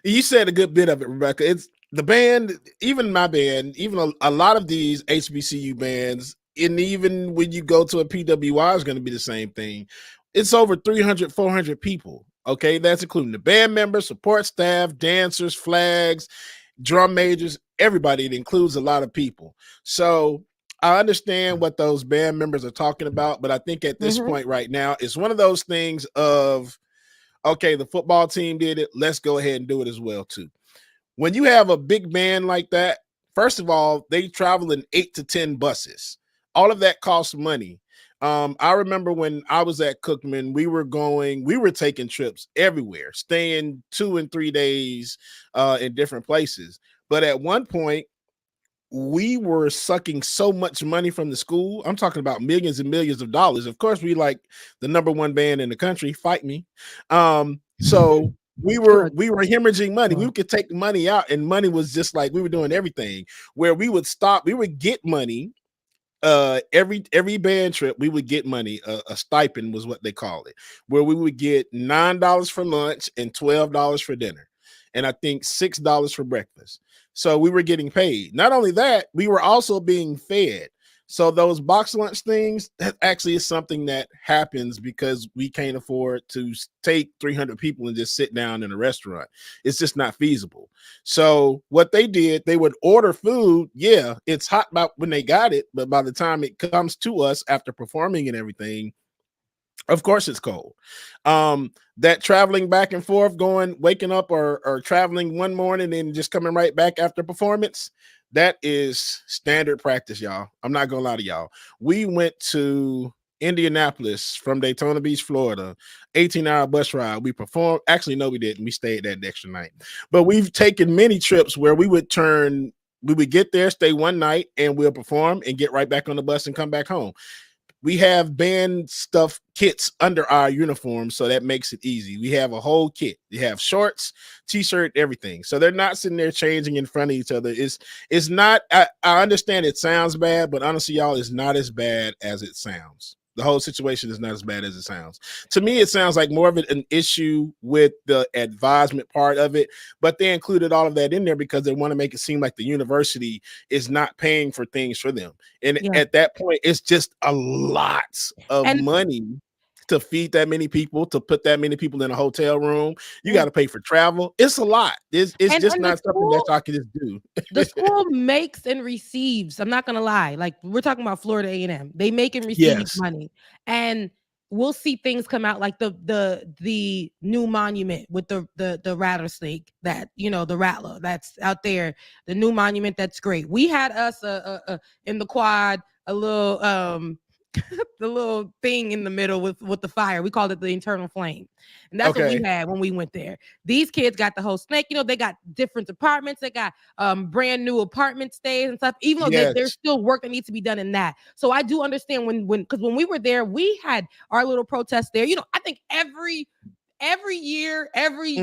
you said a good bit of it, Rebecca. It's the band, even my band, even a lot of these HBCU bands, and even when you go to a PWI, is going to be the same thing. It's over 300, 400 people. Okay. That's including the band members, support staff, dancers, flags, drum majors, everybody. It includes a lot of people. So I understand what those band members are talking about, but I think at this point right now, it's one of those things of, okay, the football team did it. Let's go ahead and do it as well, too. When you have a big band like that, first of all, they travel in 8 to 10 buses. All of that costs money. I remember when I was at Cookman, we were taking trips everywhere, staying 2 and 3 days in different places. But at one point, we were sucking so much money from the school. I'm talking about millions and millions of dollars. Of course, we like the #1 band in the country. Fight me. So we were hemorrhaging money. We could take money out, and money was just like, we were doing everything where we would stop. We would get money. Every band trip, we would get money. A stipend was what they call it, where we would get $9 for lunch and $12 for dinner, and I think $6 for breakfast. So we were getting paid. Not only that, we were also being fed. So those box lunch things, that actually is something that happens because we can't afford to take 300 people and just sit down in a restaurant. It's just not feasible. So what they did, they would order food. Yeah, it's hot about when they got it, but by the time it comes to us after performing and everything, of course it's cold. That traveling back and forth, waking up or traveling one morning and just coming right back after performance, that is standard practice, y'all. I'm not gonna lie to y'all. We went to Indianapolis from Daytona Beach, Florida, 18-hour bus ride. We performed. Actually, no, we didn't. We stayed that extra night. But we've taken many trips where we would get there, stay one night, and we'll perform and get right back on the bus and come back home. We have band stuff kits under our uniform, so that makes it easy. We have a whole kit. You have shorts, t-shirt, everything. So they're not sitting there changing in front of each other. It's not. I understand it sounds bad, but honestly, y'all, it's not as bad as it sounds. The whole situation is not as bad as it sounds. To me, it sounds like more of an issue with the advisement part of it, but they included all of that in there because they want to make it seem like the university is not paying for things for them. And at that point, it's just a lot of money to feed that many people, to put that many people in a hotel room. You got to pay for travel. It's a lot. It's just not something that y'all can just do. The school makes and receives. I'm not going to lie. Like, we're talking about Florida A&M. They make and receive money. And we'll see things come out like the new monument with the rattlesnake, that, the rattler that's out there, the new monument. That's great. We had us in the quad, a little the little thing in the middle with the fire. We called it the internal flame. And that's what we had when we went there. These kids got the whole snake, they got different apartments. They got brand new apartment stays and stuff, even though there's still work that needs to be done in that. So I do understand because when we were there, we had our little protest there. I think every year, every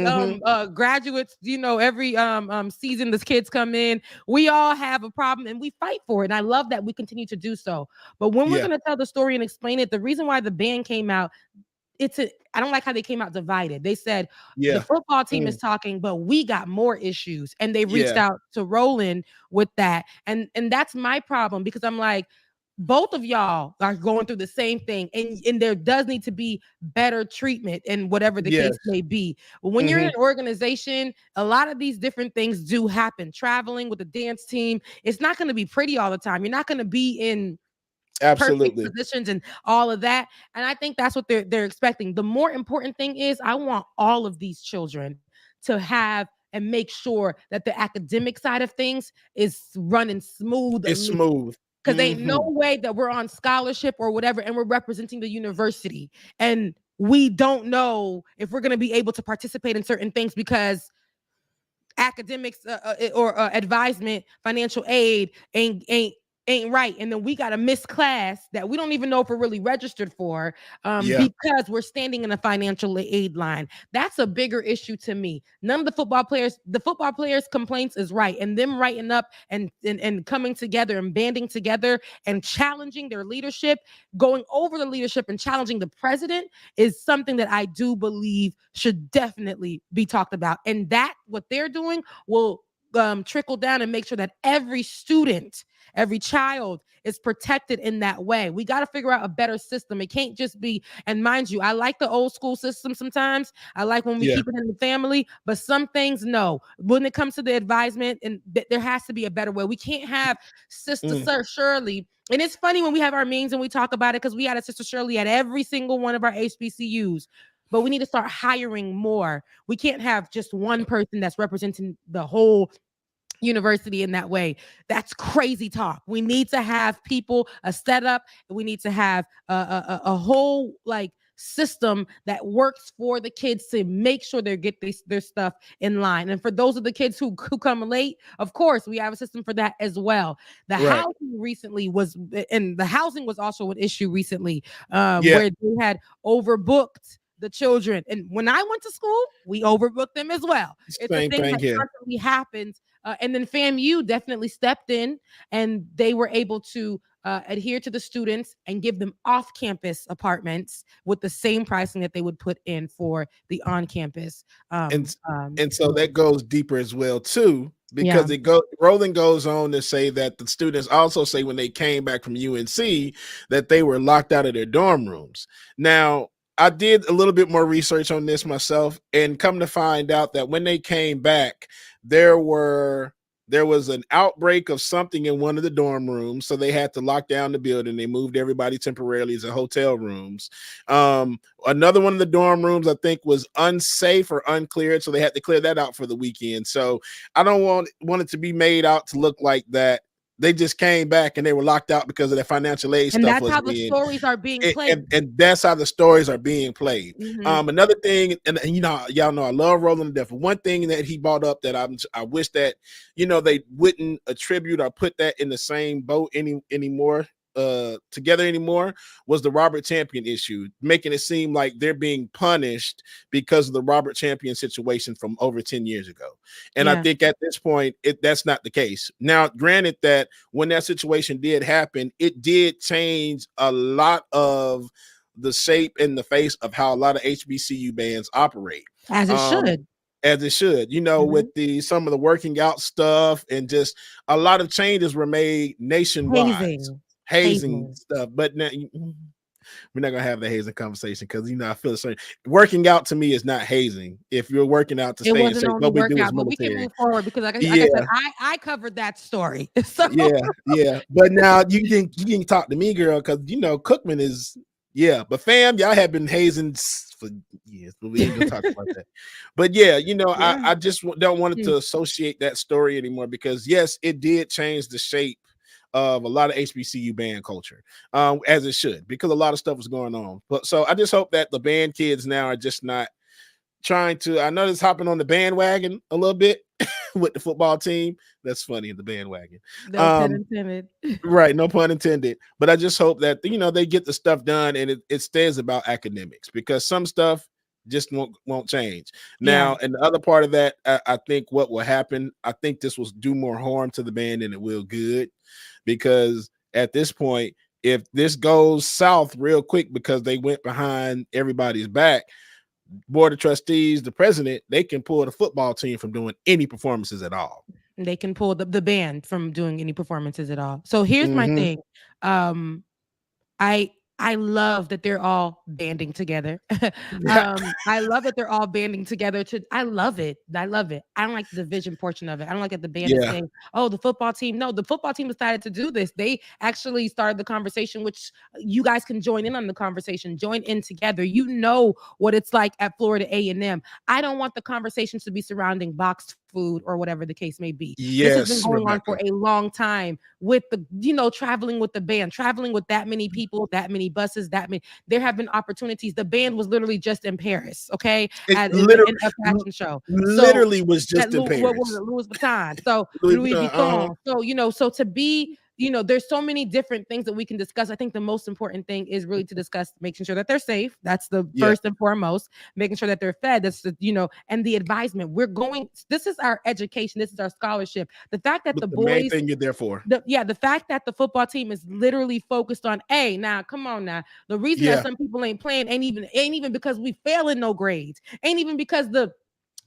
graduates, every season the kids come in, we all have a problem and we fight for it. And I love that we continue to do so. But when we're going to tell the story and explain it, the reason why the band came out, I don't like how they came out divided. They said the football team is talking, but we got more issues. And they reached out to Roland with that. And that's my problem, because I'm like, both of y'all are going through the same thing, and there does need to be better treatment and whatever the case may be. When you're in an organization, a lot of these different things do happen. Traveling with the dance team, it's not going to be pretty all the time. You're not going to be in perfect positions and all of that. And I think that's what they're expecting. The more important thing is I want all of these children to have and make sure that the academic side of things is running smooth. It's smooth. Because ain't no way that we're on scholarship or whatever and we're representing the university and we don't know if we're going to be able to participate in certain things because academics or advisement, financial aid ain't right, and then we got a missed class that we don't even know if we're really registered for because we're standing in a financial aid line. That's a bigger issue to me. None of the football players complaints is right, and them writing up and coming together and banding together and challenging their leadership, going over the leadership and challenging the president is something that I do believe should definitely be talked about, and that what they're doing will trickle down and make sure that every student, every child is protected in that way. We got to figure out a better system. It can't just be, and mind you, I like the old school system sometimes. I like when we keep it in the family, but some things, no. When it comes to the advisement, and there has to be a better way. We can't have Sister Shirley. And it's funny when we have our meetings and we talk about it because we had a Sister Shirley at every single one of our HBCUs. But we need to start hiring more. We can't have just one person that's representing the whole university in that way. That's crazy talk. We need to have people, a setup. We need to have a whole system that works for the kids to make sure they get their stuff in line. And for those of the kids who come late, of course, we have a system for that as well. The housing recently was, and the housing was also an issue recently where they had overbooked the children. And when I went to school, we overbooked them as well. It's a thing that constantly happens. And then FAMU definitely stepped in and they were able to adhere to the students and give them off-campus apartments with the same pricing that they would put in for the on-campus. And so that goes deeper as well too, because Roland goes on to say that the students also say when they came back from UNC that they were locked out of their dorm rooms. Now, I did a little bit more research on this myself and come to find out that when they came back, there was an outbreak of something in one of the dorm rooms. So they had to lock down the building. They moved everybody temporarily to hotel rooms. Another one of the dorm rooms, I think, was unsafe or uncleared. So they had to clear that out for the weekend. So I don't want it to be made out to look like that they just came back and they were locked out because of their financial aid and stuff. That's how the stories are being played. And that's how the stories are being played. Another thing, and y'all know I love Roland to death. One thing that he brought up that I wish that they wouldn't attribute or put that in the same boat anymore. Together anymore was the Robert Champion issue, making it seem like they're being punished because of the Robert Champion situation from over 10 years ago. And I think at this point, that's not the case. Now, granted that when that situation did happen, it did change a lot of the shape and the face of how a lot of HBCU bands operate. As it should. As it should, with some of the working out stuff and just a lot of changes were made nationwide. Hazing stuff, but now we're not gonna have the hazing conversation because I feel the same. Working out to me is not hazing. If you're working out to stay in shape, what we do is military. But we can move forward because, like I said, I covered that story. So. Yeah. But now you can talk to me, girl, because Cookman is But fam, y'all have been hazing for years, but we ain't gonna talk about that. But I just don't want it to associate that story anymore because yes, it did change the shape of a lot of HBCU band culture, as it should, because a lot of stuff was going on. But so I just hope that the band kids now are just not trying to. I know it's hopping on the bandwagon a little bit with the football team. That's funny, the bandwagon. No pun intended. Right, no pun intended. But I just hope that they get the stuff done and it stays about academics because some stuff just won't change. Now, and the other part of that, I think what will happen, I think this will do more harm to the band than it will good. Because at this point, if this goes south real quick because they went behind everybody's back, board of trustees, the president, they can pull the football team from doing any performances at all. They can pull the band from doing any performances at all. So here's my thing. I love that they're all banding together. I love that they're all banding together. I love it. I love it. I don't like the division portion of it. I don't like that the band is saying, "Oh, the football team." No, the football team decided to do this. They actually started the conversation, which you guys can join in on the conversation. Join in together. You know what it's like at Florida A&M. I don't want the conversations to be surrounding boxed food or whatever the case may be. Yes, this has been going on for a long time with the, traveling with the band, traveling with that many people, that many buses, there have been opportunities. The band was literally just in Paris, okay? In a fashion show. Literally was just in Paris. What was it? Louis Vuitton. So Louis Vuitton. So, so to be, there's so many different things that we can discuss. I think the most important thing is really to discuss making sure that they're safe. That's the first and foremost, making sure that they're fed. That's the, and the advisement. This is our education. This is our scholarship. The fact that the boys, main thing you're there for. The fact that the football team is literally focused on, now, come on now. The reason that some people ain't playing ain't even because we failing no grades. Ain't even because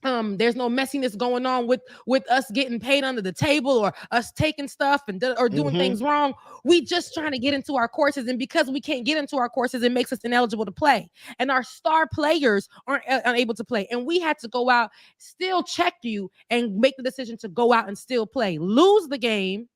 there's no messiness going on with us getting paid under the table or us taking stuff or doing things wrong. We just trying to get into our courses, and because we can't get into our courses, it makes us ineligible to play. And our star players aren't unable to play. And we had to go out, still check you, and make the decision to go out and still play, lose the game,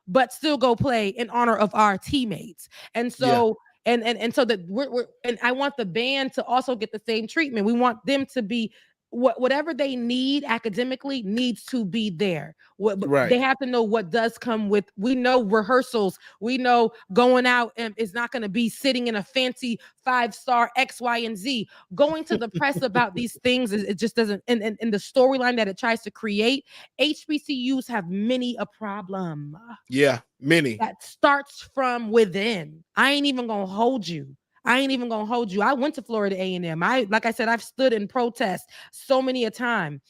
but still go play in honor of our teammates. And so. And so that we're and I want the band to also get the same treatment. We want them to be whatever they need academically needs to be there. They have to know what does come with. We know rehearsals. We know going out and is not going to be sitting in a fancy 5-star X, Y, and Z. Going to the press about these things it just doesn't. And the storyline that it tries to create, HBCUs have many a problem. Yeah, many. That starts from within. I ain't even gonna hold you. I went to Florida A&M. Like I said, I've stood in protest so many a time.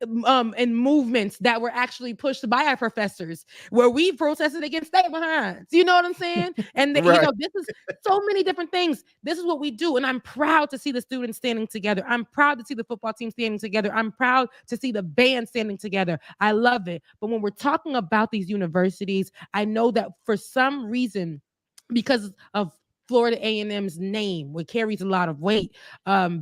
And movements that were actually pushed by our professors, where we protested against stay behinds. You know what I'm saying? And this is so many different things. This is what we do, and I'm proud to see the students standing together. I'm proud to see the football team standing together. I'm proud to see the band standing together. I love it. But when we're talking about these universities, I know that for some reason, because of Florida A&M's name, which carries a lot of weight,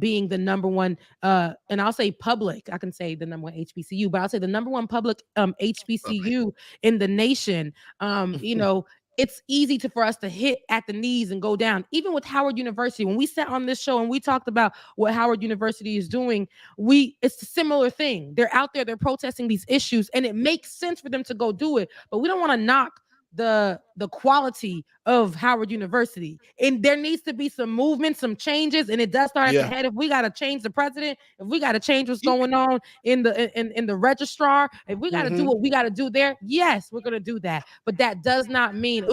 being the number one, and I'll say public, I can say the number one HBCU, but I'll say the number one public HBCU in the nation. It's easy for us to hit at the knees and go down. Even with Howard University, when we sat on this show and we talked about what Howard University is doing, it's a similar thing. They're out there, they're protesting these issues, and it makes sense for them to go do it. But we don't want to knock the quality of Howard University, and there needs to be some movement, some changes, and it does start at the head. If we got to change the president, if we got to change what's going on in the registrar, if we got to do what we got to do there, yes, we're gonna do that. But that does not mean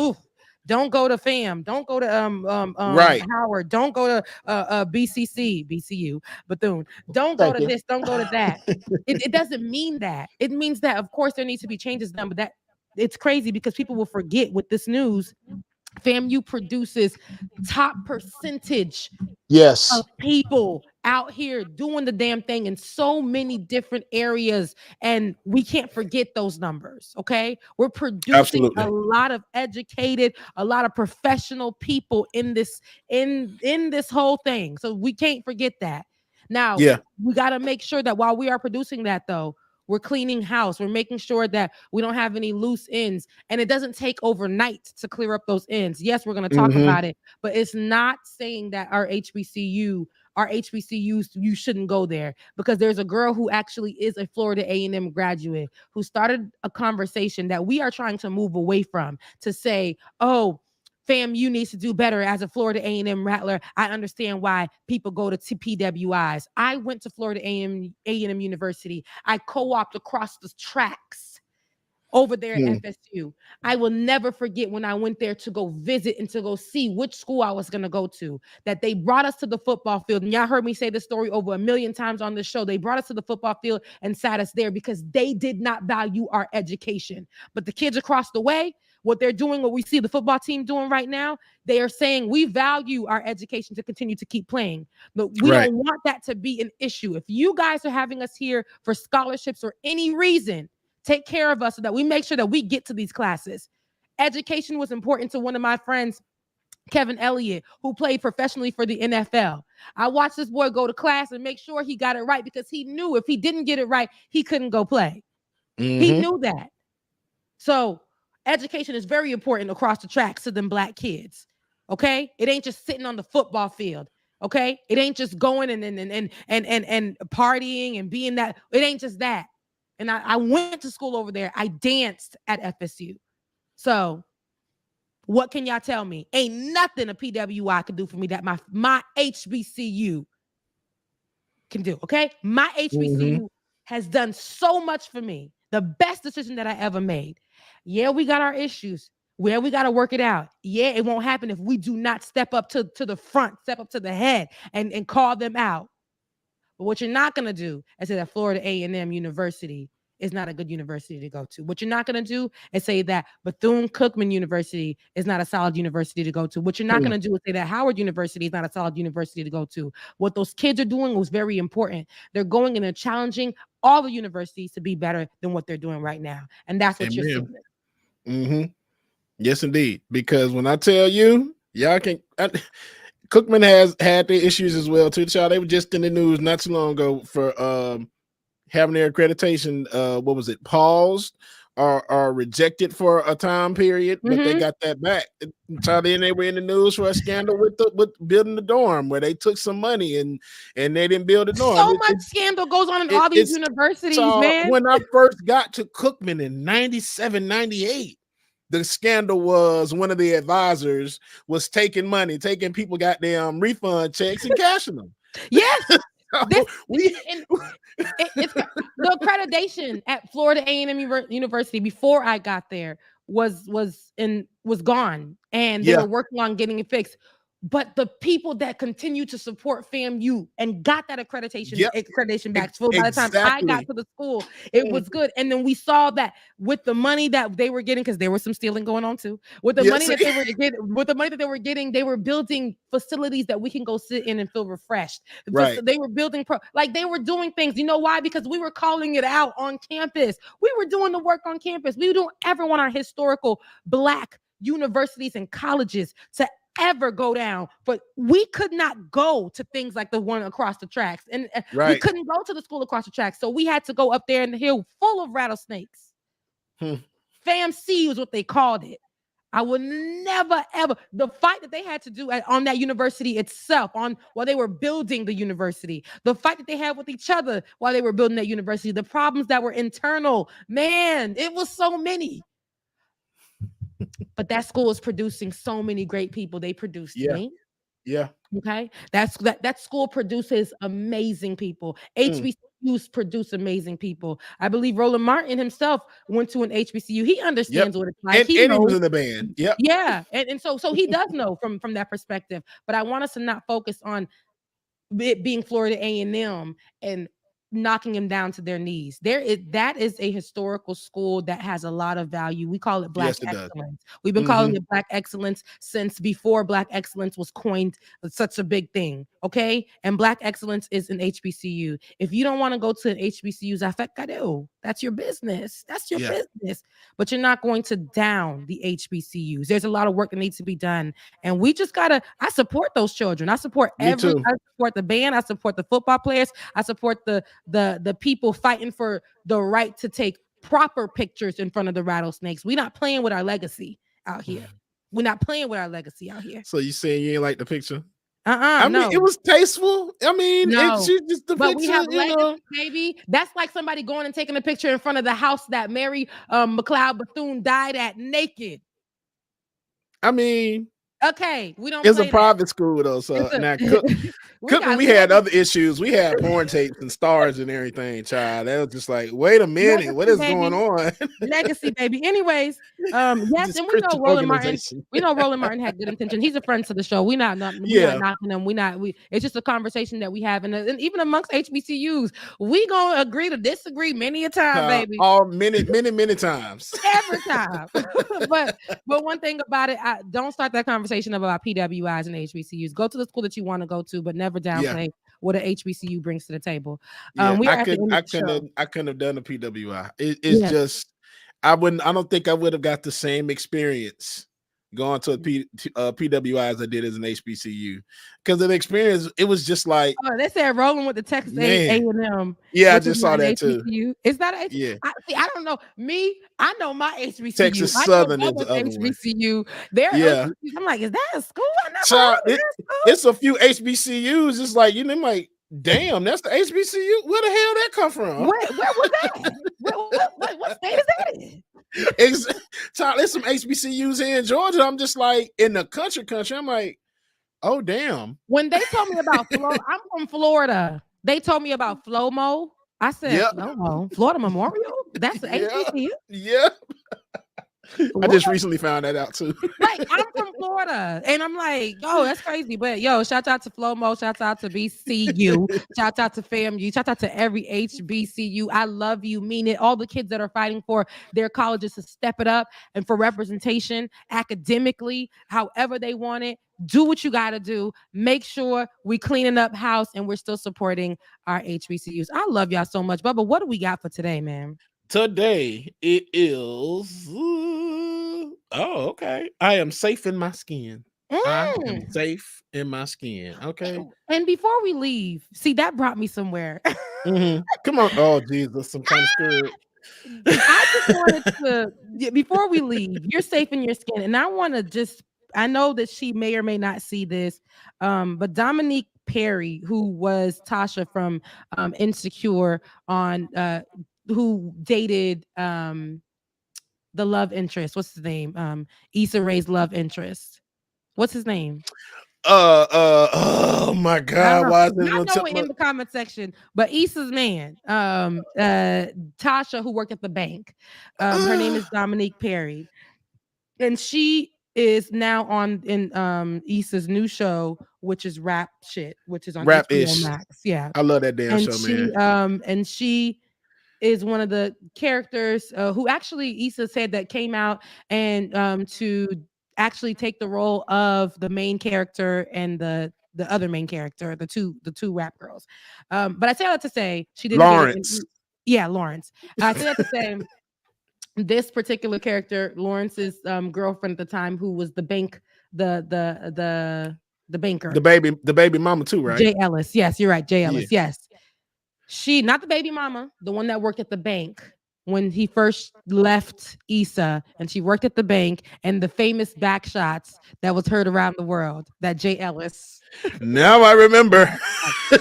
don't go to FAM, don't go to Howard, don't go to BCU, Bethune, don't go to this, don't go to that. It doesn't mean that. It means that of course there needs to be changes done, but that it's crazy because people will forget with this news. FAMU produces top percentage of people out here doing the damn thing in so many different areas, and we can't forget those numbers. Okay, we're producing a lot of educated, a lot of professional people in this whole thing, so we can't forget that. Now we got to make sure that while we are producing that, though, we're cleaning house. We're making sure that we don't have any loose ends, and it doesn't take overnight to clear up those ends. Yes, we're going to talk about it, but it's not saying that our HBCUs, you shouldn't go there, because there's a girl who actually is a Florida A&M graduate who started a conversation that we are trying to move away from, to say, FAMU needs to do better. As a Florida A&M Rattler, I understand why people go to PWIs. I went to Florida A&M University. I co-opted across the tracks over there at FSU. I will never forget when I went there to go visit and to go see which school I was going to go to, that they brought us to the football field. And y'all heard me say this story over 1 million times on this show. They brought us to the football field and sat us there because they did not value our education. But the kids across the way, what they're doing, what we see the football team doing right now, they are saying we value our education to continue to keep playing. But we don't want that to be an issue. If you guys are having us here for scholarships or any reason, take care of us so that we make sure that we get to these classes. Education was important to one of my friends, Kevin Elliott, who played professionally for the NFL. I watched this boy go to class and make sure he got it right because he knew if he didn't get it right, he couldn't go play. He knew that. So education is very important across the tracks to them black kids. Okay, it ain't just sitting on the football field. Okay, it ain't just going and partying and being that. It ain't just that. And I went to school over there. I danced at FSU. So what can y'all tell me? Ain't nothing a PWI can do for me that my HBCU can do. Okay, my HBCU has done so much for me. The best decision that I ever made. Yeah, we got our issues. Well, we got to work it out. Yeah, it won't happen if we do not step up to the front, step up to the head and call them out. But what you're not going to do is say that Florida A&M University is not a good university to go to. What you're not going to do is say that Bethune-Cookman University is not a solid university to go to. What you're not going to do is say that Howard University is not a solid university to go to. What those kids are doing was very important. They're going and they're challenging all the universities to be better than what they're doing right now. And that's what you're seeing. Yes, indeed. Because when I tell you, y'all can... Cookman has had their issues as well, too. Child, they were just in the news not too long ago for having their accreditation, what was it, paused or rejected for a time period, but they got that back. Child, then they were in the news for a scandal with building the dorm where they took some money and they didn't build a dorm. So much scandal goes on in all these universities, man. When I first got to Cookman in 97, 98, the scandal was one of the advisors was taking money, taking people goddamn refund checks and cashing them. Yes. The accreditation at Florida A&M University before I got there was gone, and they were working on getting it fixed. But the people that continue to support FAMU and got that accreditation back. So by the time I got to the school, it was good. And then we saw that with the money that they were getting, because there was some stealing going on too. With the money that they were getting, they were building facilities that we can go sit in and feel refreshed. Right. They were building they were doing things. You know why? Because we were calling it out on campus. We were doing the work on campus. We don't ever want our historical black universities and colleges to ever go down, but we could not go to things like the one across the tracks, and we couldn't go to the school across the tracks, so we had to go up there in the hill full of rattlesnakes. FAMC was what they called it. I would never ever, the fight that they had to do on that university itself, while they were building the university, the fight that they had with each other while they were building that university, the problems that were internal, man, it was so many. But that school is producing so many great people. They produced me. Yeah. Okay. That school produces amazing people. HBCUs produce amazing people. I believe Roland Martin himself went to an HBCU. He understands what it's like. And he was in the band. Yep. Yeah. And so he does know from that perspective. But I want us to not focus on it being Florida A&M and knocking them down to their knees. That is a historical school that has a lot of value. We call it Black excellence. We've been calling it Black excellence since before Black excellence was coined such a big thing. Okay. And Black excellence is an HBCU. If you don't want to go to an HBCUs, that's your business. That's your business. But you're not going to down the HBCUs. There's a lot of work that needs to be done. And we just I support those children. I support I support the band. I support the football players. I support the people fighting for the right to take proper pictures in front of the rattlesnakes. We're not playing with our legacy out here. We're not playing with our legacy out here. So you saying you ain't like the picture? I mean, it was tasteful. I mean, it's just the but picture, we have legacy, baby. That's like somebody going and taking a picture in front of the house that Mary McLeod Bethune died at naked. I mean, okay, we don't. It's a private school though, so now we had other issues. We had porn tapes and stars and everything, child. That was just like, wait a minute, legacy, what is baby. going on? Legacy, baby. Anyways, yes, and we know Roland Martin. We know Roland Martin had good intention. He's a friend to the show. We're not knocking him. It's just a conversation that we have, and even amongst HBCUs, we gonna agree to disagree many a time, baby. Many times. Every time. but one thing about it, don't start that conversation about PWIs and HBCUs. Go to the school that you want to go to, but never downplay what a HBCU brings to the table. Yeah, We are I at the couldn't end I of the show. couldn't have done a PWI. It's Yes. just I don't think I would have got the same experience going to a PWI as I did as an HBCU. Because of the experience, it was just like, Oh, they said rolling with the Texas A&M. Yeah, I which just is saw not an that too. HBCU. It's not an Yeah. I don't know. I know my HBCU. Texas I know Southern is Bubba's the other one. HBCU. Their Yeah. HBCUs. I'm like, is that a school? I never Child, heard of that school. it's a few HBCUs. It's like, I'm like, damn, that's the HBCU. Where the hell that come from? Where was that? What state is that in? Child, there's some HBCUs here in Georgia. I'm just like, in the country. I'm like, oh damn. When they told me about I'm from Florida. They told me about FLOMO. I said, FLOMO, Florida Memorial. That's the HBCU. Yeah. I just recently found that out too. Like, I'm from Florida, and I'm like, yo, that's crazy. But yo, shout out to FLOMO, shout out to BCU, shout out to FAMU, shout out to every HBCU. I love you, mean it. All the kids that are fighting for their colleges to step it up and for representation academically, however they want it. Do what you got to do. Make sure we cleaning up house and we're still supporting our HBCUs. I love y'all so much. Bubba, what do we got for today, man? Today it is. Okay. I am safe in my skin. I am safe in my skin. Okay. And before we leave, see, that brought me somewhere. Come on. Oh, Jesus. I'm kind of scared. I just wanted to, before we leave, you're safe in your skin. And I want to I know that she may or may not see this, but Dominique Perry, who was Tasha from Insecure who dated the love interest. What's his name? Issa Rae's love interest. What's his name? Oh my God. Why is I know it in the comment section, but Issa's man, Tasha, who worked at the bank. Her name is Dominique Perry. And she is now in Issa's new show, which is Rap Shit, which is on HBO Max. Yeah. I love that damn show, man. And she is one of the characters who actually Issa said that came out and to actually take the role of the main character and the other main character, the two rap girls. But I say that to say she didn't. Lawrence. Lawrence. I say that to say this particular character, Lawrence's girlfriend at the time, who was the bank, the banker, the baby mama too, right? Jay Ellis. Yes, you're right, Jay Ellis. Yeah. Yes. She, not the baby mama, the one that worked at the bank when he first left Issa, and she worked at the bank, and the famous back shots that was heard around the world, that Jay Ellis. Now I remember.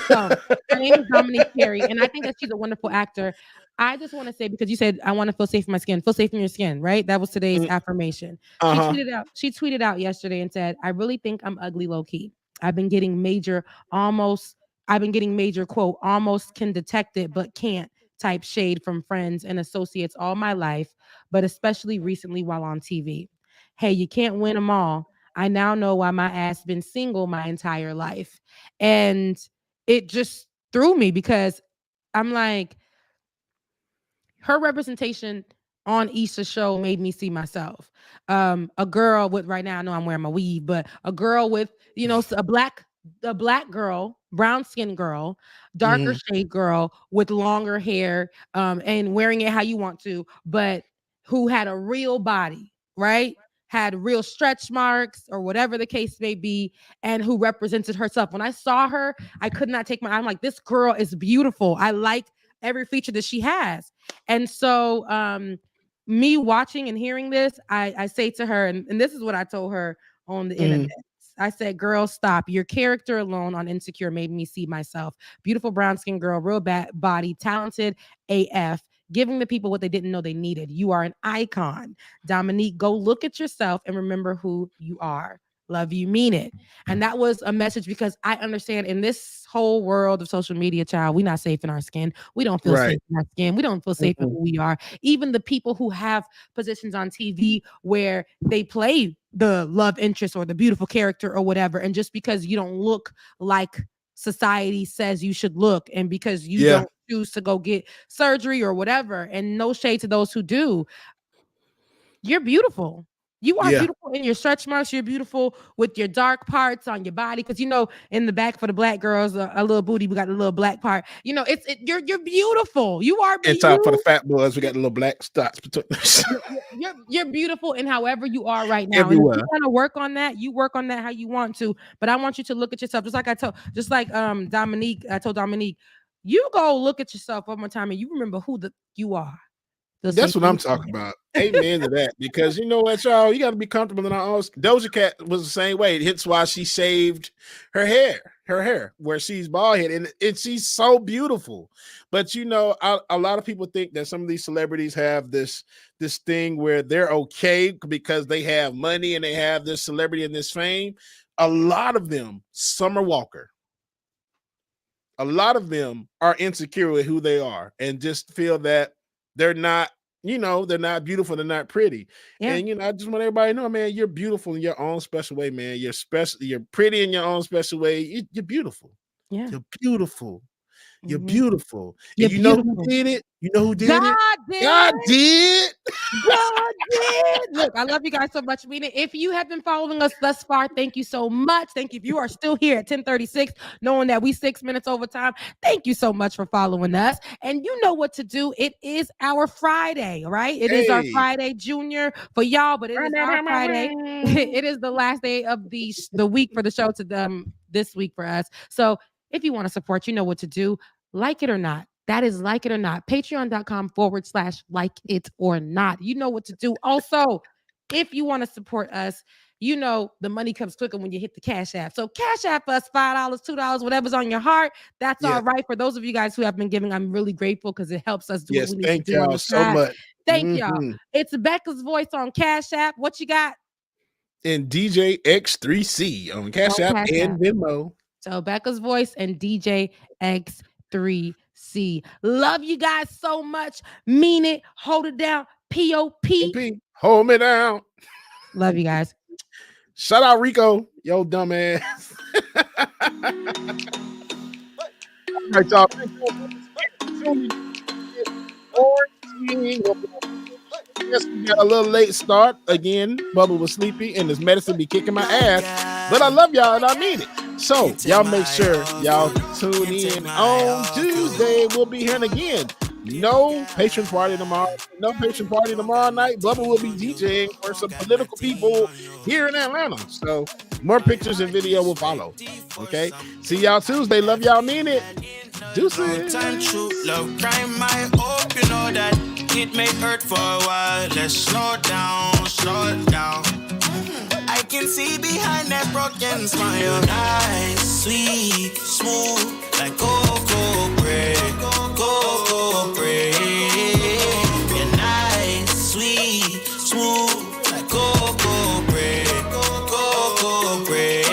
So, her name is Dominique Perry, and I think that she's a wonderful actor. I just want to say, because you said, I want to feel safe in my skin. Feel safe in your skin, right? That was today's affirmation. She tweeted out yesterday and said, I really think I'm ugly low-key. I've been getting major, quote, almost can detect it, but can't type shade from friends and associates all my life, but especially recently while on TV. Hey, you can't win them all. I now know why my ass been single my entire life. And it just threw me because I'm like, her representation on Issa's show made me see myself. A girl with, right now I know I'm wearing my weave, but a girl with, a black girl, brown skin girl, darker shade girl with longer hair, and wearing it how you want to, but who had a real body, right? Had real stretch marks or whatever the case may be, and who represented herself. When I saw her, I could not take I'm like, this girl is beautiful. I like every feature that she has. And so me watching and hearing this, I say to her, and this is what I told her on the internet. I said, girl, stop. Your character alone on Insecure made me see myself. Beautiful brown skin girl, real bad body, talented AF, giving the people what they didn't know they needed. You are an icon. Dominique, go look at yourself and remember who you are. Love you, mean it. And that was a message because I understand in this whole world of social media, child, we're not safe in our skin. We don't feel safe in our skin. We don't feel safe in who we are. Even the people who have positions on TV where they play the love interest or the beautiful character or whatever, and just because you don't look like society says you should look, and because you don't choose to go get surgery or whatever, and no shade to those who do, you're beautiful. You are Yeah. beautiful in your stretch marks. You're beautiful with your dark parts on your body. Because in the back for the black girls, a little booty, we got a little black part. You're beautiful. You are And top for the fat boys, we got the little black spots between. you're beautiful in however you are right now. Everywhere. And if you want to work on that, you work on that how you want to. But I want you to look at yourself, just like Dominique. I told Dominique, you go look at yourself one more time and you remember who you are. That's what I'm talking about. Amen to that. Because you know what, y'all, you got to be comfortable in our own. Doja Cat was the same way. Hence why she shaved her hair, where she's bald headed, and she's so beautiful. But a lot of people think that some of these celebrities have this thing where they're okay because they have money and they have this celebrity and this fame. A lot of them, Summer Walker. A lot of them are insecure with who they are and just feel that they're not beautiful, they're not pretty. Yeah. And I just want everybody to know, man, you're beautiful in your own special way, man. You're special, you're pretty in your own special way. You're beautiful. Yeah. You're beautiful. You're Mhm. beautiful. You're And you know beautiful. who did it? You know who did God it? did. God did. God did. Look, I love you guys so much. If you have been following us thus far, thank you so much. Thank you. If you are still here at 10:36, knowing that we 6 minutes over time, thank you so much for following us. And you know what to do. It is our Friday, right? It is our Friday Junior for y'all, but it is our Friday. It is the last day of the week for the show this week for us. So if you want to support, you know what to do. Like it or not. That is like it or not. Patreon.com/like it or not. You know what to do. Also, if you want to support us, the money comes quicker when you hit the Cash App. So Cash App us $5, $2, whatever's on your heart. That's all right. For those of you guys who have been giving, I'm really grateful because it helps us do what we need to do. Thank y'all so much. Thank y'all. It's Becca's Voice on Cash App. What you got? And DJ X3C on Cash App and Venmo. So Becca's Voice and DJ X3C. Love you guys so much. Mean it. Hold it down. P.O.P. Hold me down. Love you guys. Shout out Rico. Yo, dumbass. All right, y'all. Yes, we got a little late start. Again, Bubba was sleepy and his medicine be kicking my ass. But I love y'all and I mean it. So y'all make sure y'all tune in on Tuesday. We'll be here again. No patron party tomorrow. No patron party tomorrow night. Bubba will be DJing for some political people here in Atlanta. So more pictures and video will follow. Okay. See y'all Tuesday. Love y'all, mean it. Deuces. Time to love crime. I hope you know that it may hurt for a while. Let's slow down, slow down. I can see behind that broken smile. Nice, sweet, smooth, like cocoa bread, cocoa bread. You're nice, sweet, smooth, like cocoa bread, cocoa bread.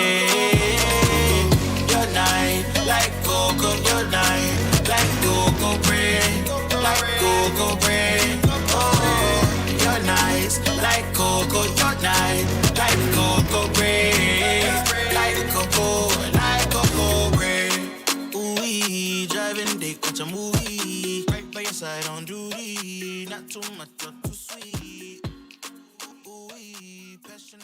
You're nice, like cocoa, you're nice, like cocoa bread, like cocoa bread. Oh, you're nice, like cocoa, you're nice, like cocoa bread, like cocoa bread. Ooh, driving dick, watch a movie, right by your side on duty, not too much, not too sweet. Ooh, passion.